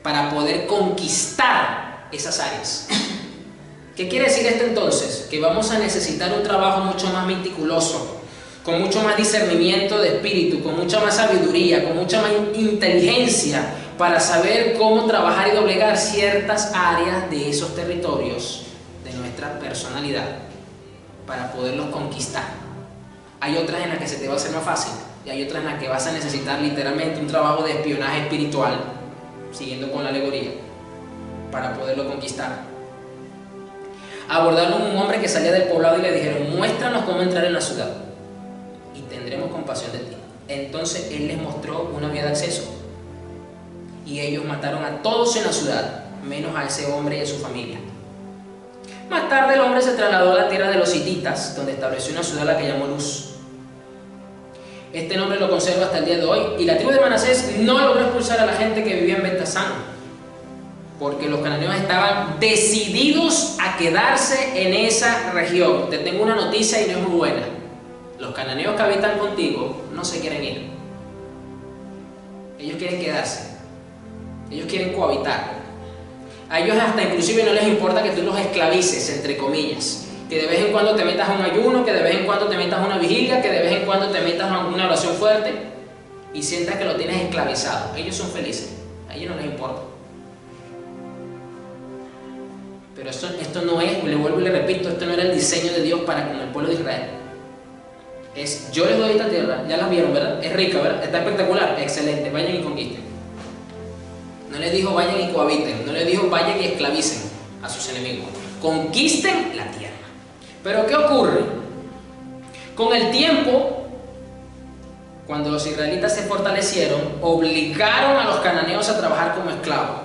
para poder conquistar esas áreas. ¿Qué quiere decir esto entonces? Que vamos a necesitar un trabajo mucho más meticuloso, con mucho más discernimiento de espíritu, con mucha más sabiduría, con mucha más inteligencia para saber cómo trabajar y doblegar ciertas áreas de esos territorios de nuestra personalidad para poderlos conquistar. Hay otras en las que se te va a hacer más fácil y hay otras en las que vas a necesitar literalmente un trabajo de espionaje espiritual, siguiendo con la alegoría, para poderlo conquistar. Abordaron a un hombre que salía del poblado y le dijeron: muéstranos cómo entrar en la ciudad y tendremos compasión de ti. Entonces él les mostró una vía de acceso y ellos mataron a todos en la ciudad, menos a ese hombre y a su familia. Más tarde el hombre se trasladó a la tierra de los hititas, donde estableció una ciudad a la que llamó Luz. Este nombre lo conserva hasta el día de hoy, y la tribu de Manasés no logró expulsar a la gente que vivía en Bet-Tasán, porque los cananeos estaban decididos a quedarse en esa región. Te tengo una noticia y no es muy buena: los cananeos que habitan contigo no se quieren ir. Ellos quieren quedarse, ellos quieren cohabitar. A ellos hasta inclusive no les importa que tú los esclavices, entre comillas, que de vez en cuando te metas a un ayuno, que de vez en cuando te metas a una vigilia, que de vez en cuando te metas a una oración fuerte y sientas que lo tienes esclavizado. Ellos son felices, a ellos no les importa. Pero esto no es, le vuelvo y le repito, esto no era el diseño de Dios para con el pueblo de Israel. Yo les doy esta tierra, ya la vieron, ¿verdad? Es rica, ¿verdad? Está espectacular, excelente, vayan y conquisten. No les dijo vayan y cohabiten, no les dijo vayan y esclavicen a sus enemigos. Conquisten la tierra. Pero ¿qué ocurre? Con el tiempo, cuando los israelitas se fortalecieron, obligaron a los cananeos a trabajar como esclavos,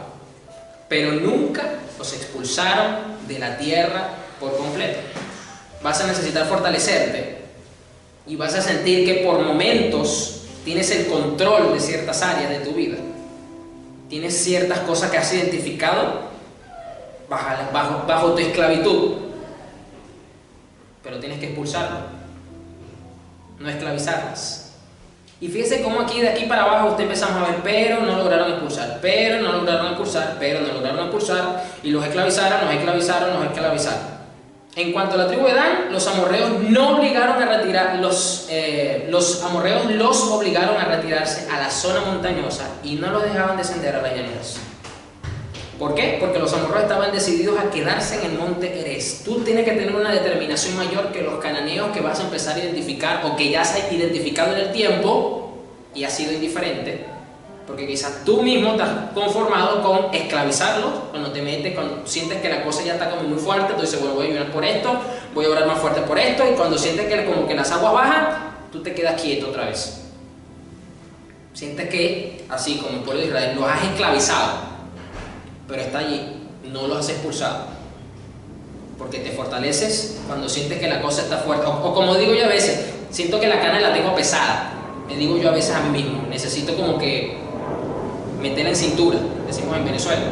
pero nunca los expulsaron de la tierra por completo. Vas a necesitar fortalecerte y vas a sentir que por momentos tienes el control de ciertas áreas de tu vida. Tienes ciertas cosas que has identificado bajo tu esclavitud, pero tienes que expulsarlo, no esclavizarlas. Y fíjese cómo aquí, de aquí para abajo, usted empezamos a ver: pero no lograron expulsar, pero no lograron expulsar, pero no lograron expulsar, y los esclavizaron, nos esclavizaron, nos esclavizaron. En cuanto a la tribu de Dan, los amorreos no obligaron a retirar, los amorreos los obligaron a retirarse a la zona montañosa y no los dejaban descender a las llanuras. ¿Por qué? Porque los amorreos estaban decididos a quedarse en el monte Erez. Tú tienes que tener una determinación mayor que los cananeos que vas a empezar a identificar, o que ya has identificado en el tiempo y has sido indiferente, porque quizás tú mismo te has conformado con esclavizarlos. Cuando sientes que la cosa ya está como muy fuerte, tú dices: bueno, voy a ayunar por esto, voy a orar más fuerte por esto, y cuando sientes que como que las aguas bajan, tú te quedas quieto otra vez. Sientes que, así como el pueblo de Israel, los has esclavizado, pero está allí, no los has expulsado, porque te fortaleces cuando sientes que la cosa está fuerte, o como digo yo a veces, siento que la carne la tengo pesada. Me digo yo a veces a mí mismo, necesito como que meterla en cintura, decimos en Venezuela.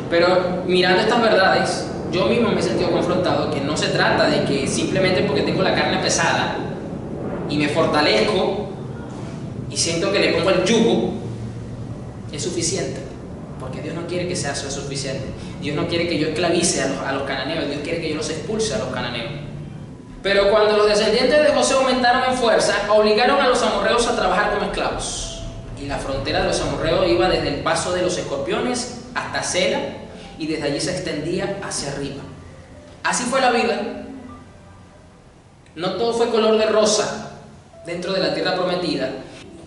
Pero mirando estas verdades, yo mismo me he sentido confrontado que no se trata de que simplemente porque tengo la carne pesada y me fortalezco y siento que le pongo el yugo, es suficiente. Porque Dios no quiere que sea suficiente. Dios no quiere que yo esclavice a los cananeos, Dios quiere que yo los expulse a los cananeos. Pero cuando los descendientes de José aumentaron en fuerza, obligaron a los amorreos a trabajar como esclavos. Y la frontera de los amorreos iba desde el paso de los escorpiones hasta Sela, y desde allí se extendía hacia arriba. Así fue la vida. No todo fue color de rosa dentro de la tierra prometida.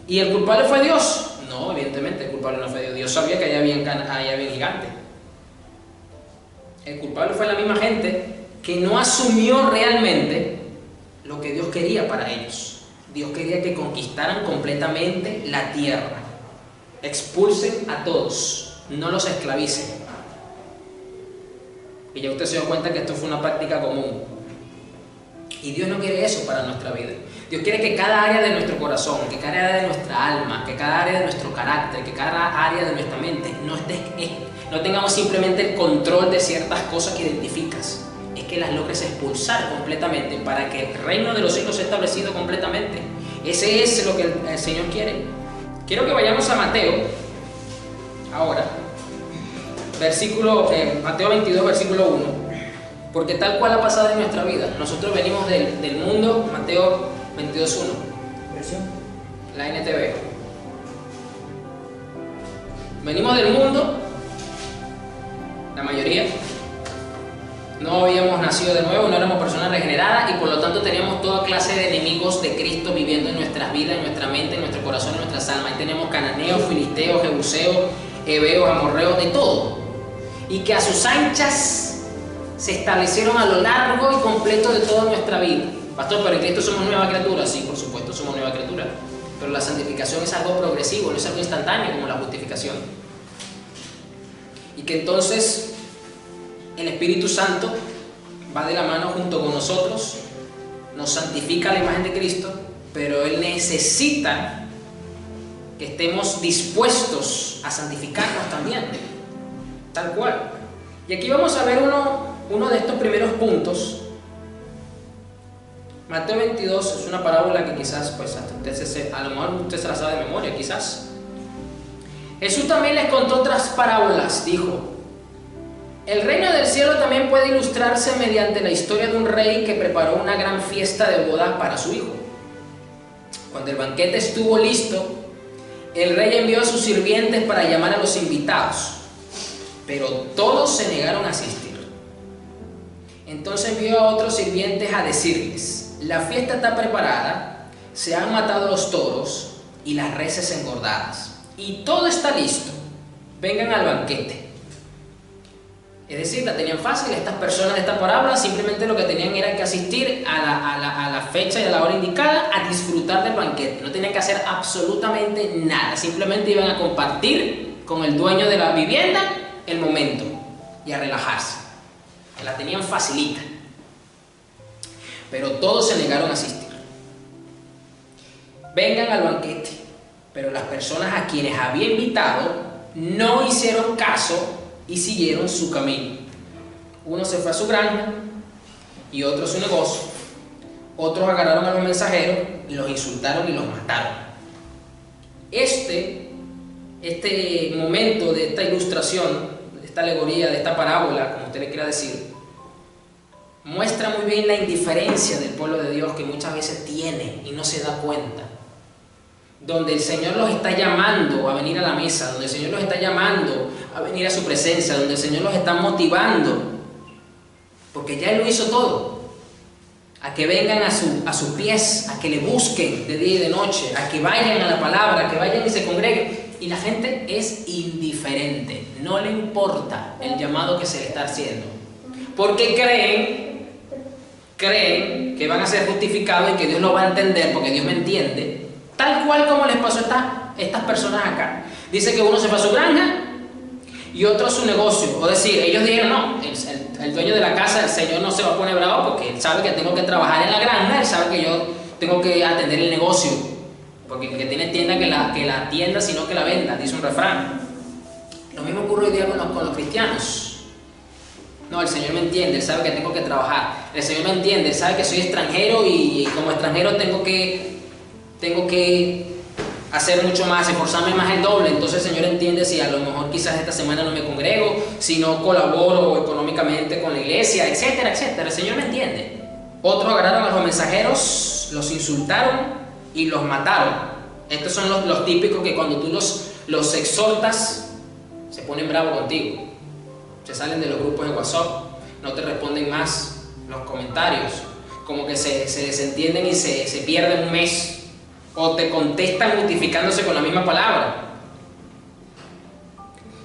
¿Y el culpable fue Dios? No, evidentemente el culpable no fue Dios. Dios sabía que allá había gigantes. El culpable fue la misma gente que no asumió realmente lo que Dios quería para ellos. Dios quería que conquistaran completamente la tierra, expulsen a todos, no los esclavicen. Y ya usted se dio cuenta que esto fue una práctica común. Y Dios no quiere eso para nuestra vida. Dios quiere que cada área de nuestro corazón, que cada área de nuestra alma, que cada área de nuestro carácter, que cada área de nuestra mente no tengamos simplemente el control de ciertas cosas que identificas. Es que las logres expulsar completamente para que el reino de los cielos sea establecido completamente. Ese es lo que el Señor quiere. Quiero que vayamos a Mateo ahora, Mateo 22, versículo 1, porque tal cual ha pasado en nuestra vida. Nosotros venimos del mundo, Mateo 22, 1, ¿Versión? la NTV. Venimos del mundo, la mayoría. No habíamos nacido de nuevo, no éramos personas regeneradas y por lo tanto teníamos toda clase de enemigos de Cristo viviendo en nuestras vidas, en nuestra mente, en nuestro corazón, en nuestras almas. Ahí tenemos cananeos, filisteos, jebuseos, heveos, amorreos, de todo. Y que a sus anchas se establecieron a lo largo y completo de toda nuestra vida. Pastor, pero en Cristo somos nueva criatura. Sí, por supuesto, somos nueva criatura. Pero la santificación es algo progresivo, no es algo instantáneo como la justificación. Y que entonces el Espíritu Santo va de la mano junto con nosotros, nos santifica a la imagen de Cristo, pero Él necesita que estemos dispuestos a santificarnos también, tal cual. Y aquí vamos a ver uno de estos primeros puntos. Mateo 22 es una parábola que quizás, pues, a lo mejor usted se la sabe de memoria, quizás. Jesús también les contó otras parábolas, dijo: el reino del cielo también puede ilustrarse mediante la historia de un rey que preparó una gran fiesta de boda para su hijo. Cuando el banquete estuvo listo, el rey envió a sus sirvientes para llamar a los invitados, pero todos se negaron a asistir. Entonces envió a otros sirvientes a decirles: la fiesta está preparada, se han matado los toros y las reses engordadas, y todo está listo, vengan al banquete. Es decir, la tenían fácil. Estas personas de esta parábola simplemente lo que tenían era que asistir a la fecha y a la hora indicada a disfrutar del banquete. No tenían que hacer absolutamente nada, simplemente iban a compartir con el dueño de la vivienda el momento y a relajarse. La tenían facilita. Pero todos se negaron a asistir. Vengan al banquete. Pero las personas a quienes había invitado no hicieron caso y siguieron su camino. Uno se fue a su granja y otro a su negocio. Otros agarraron a los mensajeros, los insultaron y los mataron. Este momento de esta ilustración, de esta alegoría, de esta parábola, como usted le quiera decir, muestra muy bien la indiferencia del pueblo de Dios que muchas veces tiene y no se da cuenta. Donde el Señor los está llamando a venir a la mesa, donde el Señor los está llamando a venir a su presencia, donde el Señor los está motivando, porque ya Él lo hizo todo, a que vengan a sus pies, a que le busquen de día y de noche, a que vayan a la palabra, a que vayan y se congreguen. Y la gente es indiferente, no le importa el llamado que se le está haciendo, porque creen que van a ser justificados y que Dios lo va a entender, porque Dios me entiende. Tal cual como les pasó a estas personas acá. Dice que uno se fue a su granja y otro a su negocio. O decir, ellos dijeron: no, el dueño de la casa, el Señor, no se va a poner bravo porque Él sabe que tengo que trabajar en la granja, Él sabe que yo tengo que atender el negocio. Porque el que tiene tienda que la atienda, sino que la venda, dice un refrán. Lo mismo ocurre hoy día con los cristianos. No, el Señor me entiende, Él sabe que tengo que trabajar. El Señor me entiende, Él sabe que soy extranjero y como extranjero tengo que hacer mucho más, esforzarme más el doble. Entonces el Señor entiende si a lo mejor quizás esta semana no me congrego, si no colaboro económicamente con la iglesia, etcétera, etcétera. El Señor me entiende. Otros agarraron a los mensajeros, los insultaron y los mataron. Estos son los típicos que cuando tú los exhortas, se ponen bravos contigo. Se salen de los grupos de WhatsApp, no te responden más los comentarios, como que se desentienden y se pierden un mes. O te contestan justificándose con la misma palabra.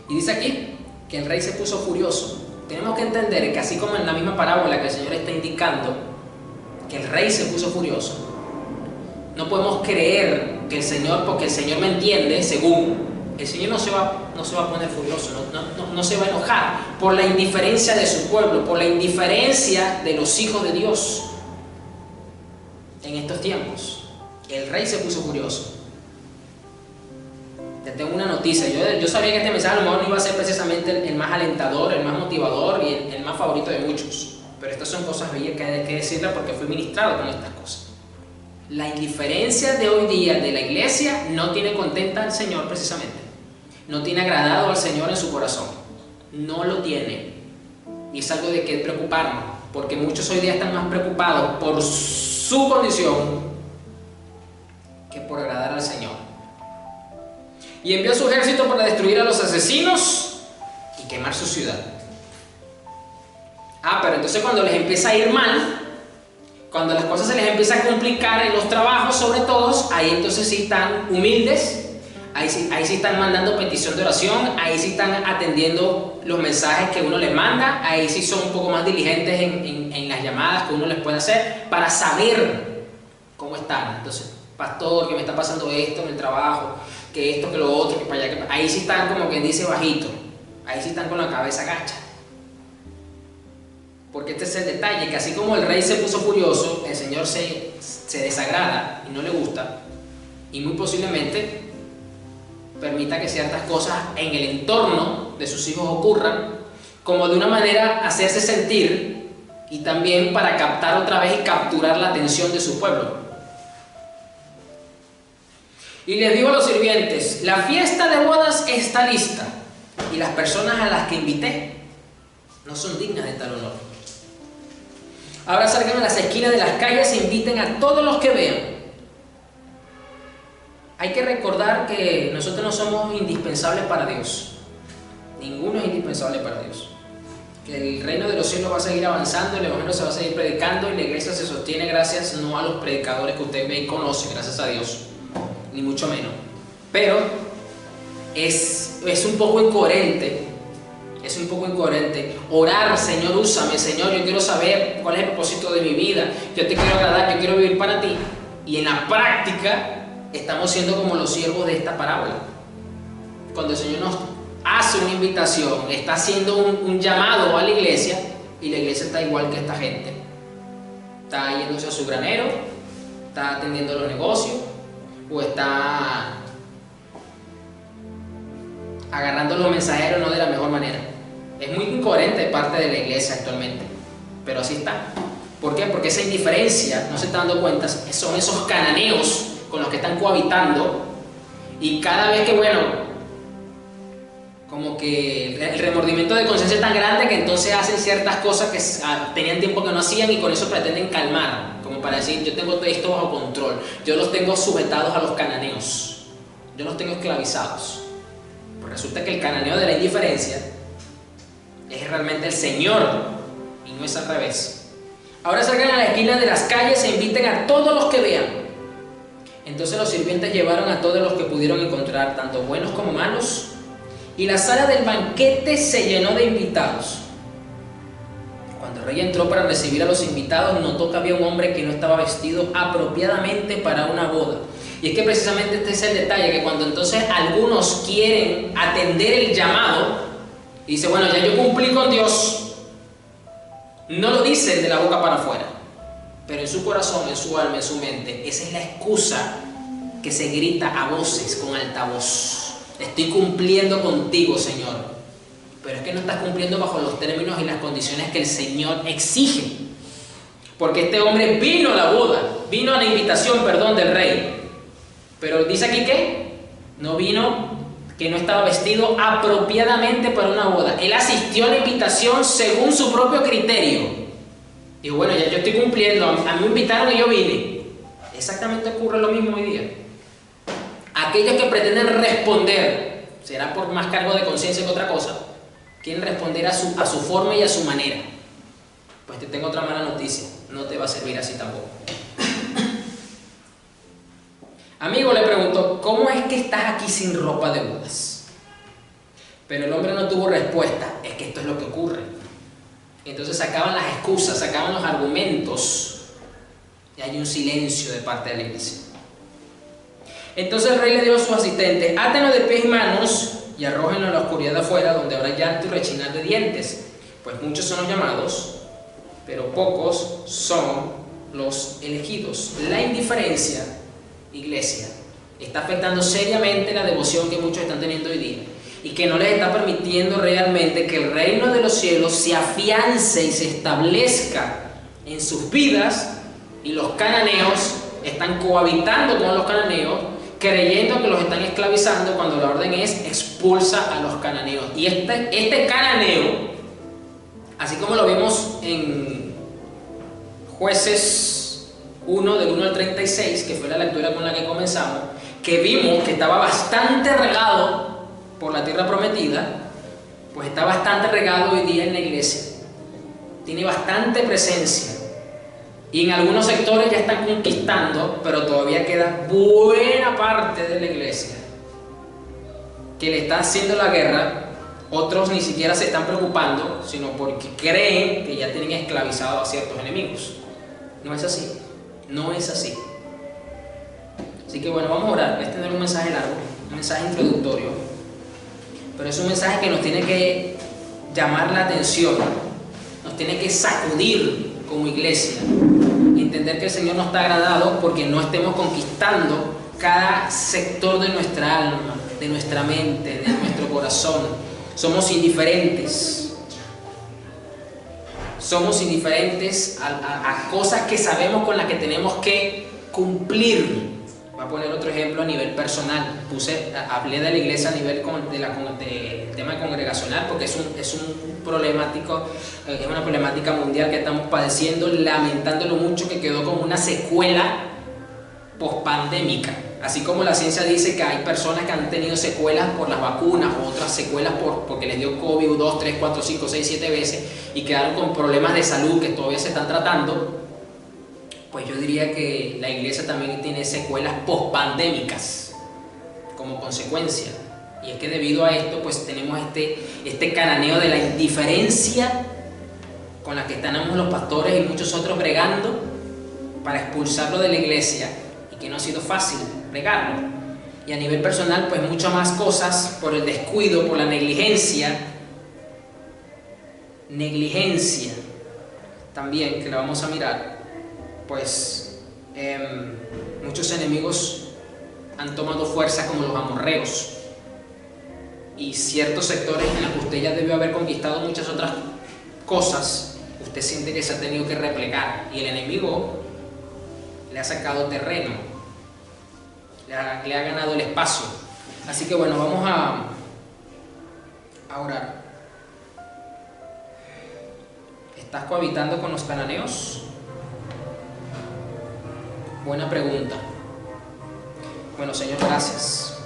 Y dice aquí que el rey se puso furioso tenemos que entender que así como en la misma parábola que el Señor está indicando que el rey se puso furioso, no podemos creer que el Señor, porque el Señor me entiende, según, el Señor no se va a poner furioso, no se va a enojar por la indiferencia de su pueblo, por la indiferencia de los hijos de Dios en estos tiempos. El rey se puso furioso. Te tengo una noticia, yo sabía que este mensaje a lo mejor no iba a ser precisamente el más alentador, el más motivador y el más favorito de muchos, pero estas son cosas bellas que hay que decirlas porque fui ministrado con estas cosas. La indiferencia de hoy día de la iglesia no tiene contenta al Señor precisamente. No tiene agradado al Señor en su corazón. No lo tiene. Y es algo de que preocuparnos, porque muchos hoy día están más preocupados por su condición que por agradar al Señor. Y envió su ejército para destruir a los asesinos y quemar su ciudad. Pero entonces cuando les empieza a ir mal, cuando las cosas se les empiezan a complicar en los trabajos, sobre todo, ahí entonces sí están humildes, ahí sí están mandando petición de oración, ahí sí están atendiendo los mensajes que uno les manda, ahí sí son un poco más diligentes en las llamadas que uno les puede hacer para saber cómo están. Entonces, pastor, que me está pasando esto en el trabajo, que esto, que lo otro, que para allá, que para... Ahí sí están como quien dice bajito, ahí sí están con la cabeza gacha. Porque este es el detalle, que así como el rey se puso furioso, el Señor se desagrada y no le gusta, y muy posiblemente permita que ciertas cosas en el entorno de sus hijos ocurran, como de una manera hacerse sentir y también para captar otra vez y capturar la atención de su pueblo. Y les digo a los sirvientes: la fiesta de bodas está lista, y las personas a las que invité no son dignas de tal honor. Ahora salgan a las esquinas de las calles e inviten a todos los que vean. Hay que recordar que nosotros no somos indispensables para Dios. Ninguno es indispensable para Dios. Que el reino de los cielos va a seguir avanzando, el evangelio se va a seguir predicando y la iglesia se sostiene gracias no a los predicadores que usted ve y conoce, gracias a Dios, ni mucho menos. Pero es un poco incoherente. Es un poco incoherente orar: Señor, úsame, Señor, yo quiero saber cuál es el propósito de mi vida, yo te quiero agradar, yo quiero vivir para ti, y en la práctica estamos siendo como los siervos de esta parábola. Cuando el Señor nos hace una invitación, está haciendo un llamado a la iglesia, y la iglesia está igual que esta gente, está yéndose a su granero, está atendiendo los negocios, o está agarrando los mensajeros no de la mejor manera. Es muy incoherente de parte de la iglesia actualmente, pero así está. ¿Por qué? Porque esa indiferencia, no se está dando cuenta, son esos cananeos con los que están cohabitando, y cada vez que, bueno, como que el remordimiento de conciencia es tan grande que entonces hacen ciertas cosas que tenían tiempo que no hacían, y con eso pretenden calmar, como para decir: yo tengo esto bajo control, yo los tengo sujetados a los cananeos, yo los tengo esclavizados. Pues resulta que el cananeo de la indiferencia es realmente el Señor, y no es al revés. Ahora salgan a la esquina de las calles e inviten a todos los que vean. Entonces los sirvientes llevaron a todos los que pudieron encontrar, tanto buenos como malos, y la sala del banquete se llenó de invitados. Cuando el rey entró para recibir a los invitados, notó que había un hombre que no estaba vestido apropiadamente para una boda. Y es que precisamente este es el detalle, que cuando entonces algunos quieren atender el llamado, y dice: bueno, ya yo cumplí con Dios, no lo dicen de la boca para afuera, pero en su corazón, en su alma, en su mente, esa es la excusa que se grita a voces, con altavoz: estoy cumpliendo contigo, Señor. Pero es que no estás cumpliendo bajo los términos y las condiciones que el Señor exige, porque este hombre vino a la boda, vino a la invitación, del rey. Pero dice aquí que no vino, que no estaba vestido apropiadamente para una boda. Él asistió a la invitación según su propio criterio. Digo: bueno, ya yo estoy cumpliendo, a mí me invitaron y yo vine. Exactamente ocurre lo mismo hoy día. Aquellos que pretenden responder, será por más cargo de conciencia que otra cosa, quieren responder a su forma y a su manera. Pues te tengo otra mala noticia: no te va a servir así tampoco. Amigo, le preguntó: ¿cómo es que estás aquí sin ropa de bodas? Pero el hombre no tuvo respuesta. Es que esto es lo que ocurre. Entonces sacaban las excusas, sacaban los argumentos, y hay un silencio de parte de la iglesia. Entonces el rey le dijo a sus asistentes: átenlo de pies y manos y arrójenlo a la oscuridad de afuera, donde habrá llanto y rechinar de dientes, pues muchos son los llamados, pero pocos son los elegidos. La indiferencia, iglesia, está afectando seriamente la devoción que muchos están teniendo hoy día, y que no les está permitiendo realmente que el reino de los cielos se afiance y se establezca en sus vidas. Y los cananeos están cohabitando con los cananeos, creyendo que los están esclavizando, cuando la orden es: expulsa a los cananeos. Y este cananeo, así como lo vimos en Jueces 1, del 1 al 36, que fue la lectura con la que comenzamos, que vimos que estaba bastante regado por la tierra prometida, pues está bastante regado hoy día en la iglesia. Tiene bastante presencia. Y en algunos sectores ya están conquistando, pero todavía queda buena parte de la iglesia que le está haciendo la guerra. Otros ni siquiera se están preocupando, sino porque creen que ya tienen esclavizado a ciertos enemigos. No es así, no es así. Así que bueno, vamos a orar. Es tener un mensaje largo, un mensaje introductorio, pero es un mensaje que nos tiene que llamar la atención, nos tiene que sacudir como iglesia, entender que el Señor no está agradado porque no estemos conquistando cada sector de nuestra alma, de nuestra mente, de nuestro corazón. Somos indiferentes. Somos indiferentes a cosas que sabemos con las que tenemos que cumplir. Voy a poner otro ejemplo a nivel personal. Hablé de la iglesia a nivel del tema congregacional, porque es una problemática mundial que estamos padeciendo, lamentándolo mucho, que quedó como una secuela pospandémica. Así como la ciencia dice que hay personas que han tenido secuelas por las vacunas, o otras secuelas porque les dio COVID 2, 3, 4, 5, 6, 7 veces y quedaron con problemas de salud que todavía se están tratando, pues yo diría que la iglesia también tiene secuelas pospandémicas como consecuencia. Y es que debido a esto pues tenemos este cananeo de la indiferencia con la que estamos los pastores y muchos otros bregando para expulsarlo de la iglesia, y que no ha sido fácil bregarlo. Y a nivel personal pues muchas más cosas por el descuido, por la negligencia también, que la vamos a mirar. Pues muchos enemigos han tomado fuerza, como los amorreos, y ciertos sectores en los que usted ya debió haber conquistado muchas otras cosas, usted siente que se ha tenido que replegar, y el enemigo le ha sacado terreno, le ha ganado el espacio. Así que bueno, vamos a orar. ¿Estás cohabitando con los cananeos? Buena pregunta. Bueno, Señor, gracias,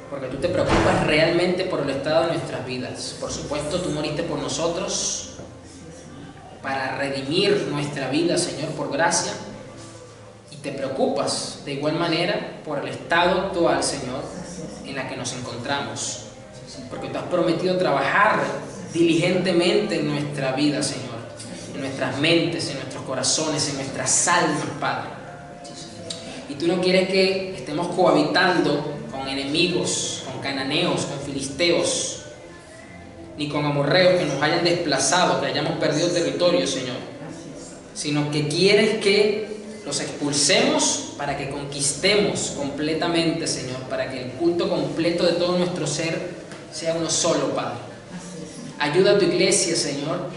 porque tú te preocupas realmente por el estado de nuestras vidas. Por supuesto, tú moriste por nosotros para redimir nuestra vida, Señor, por gracia. Y te preocupas de igual manera por el estado actual, Señor, en la que nos encontramos. Porque tú has prometido trabajar diligentemente en nuestra vida, Señor, en nuestras mentes, en nuestros corazones, en nuestras almas, Padre. Y tú no quieres que estemos cohabitando con enemigos, con cananeos, con filisteos, ni con amorreos que nos hayan desplazado, que hayamos perdido territorio, Señor, sino que quieres que los expulsemos para que conquistemos completamente, Señor, para que el culto completo de todo nuestro ser sea uno solo, Padre. Ayuda a tu iglesia, Señor.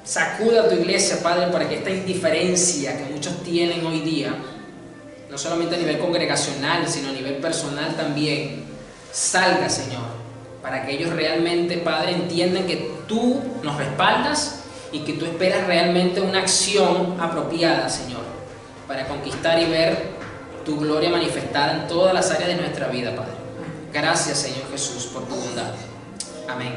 Sacuda a tu iglesia, Padre, para que esta indiferencia que muchos tienen hoy día, no solamente a nivel congregacional, sino a nivel personal también, salga, Señor, para que ellos realmente, Padre, entiendan que tú nos respaldas y que tú esperas realmente una acción apropiada, Señor, para conquistar y ver tu gloria manifestada en todas las áreas de nuestra vida, Padre. Gracias, Señor Jesús, por tu bondad. Amén.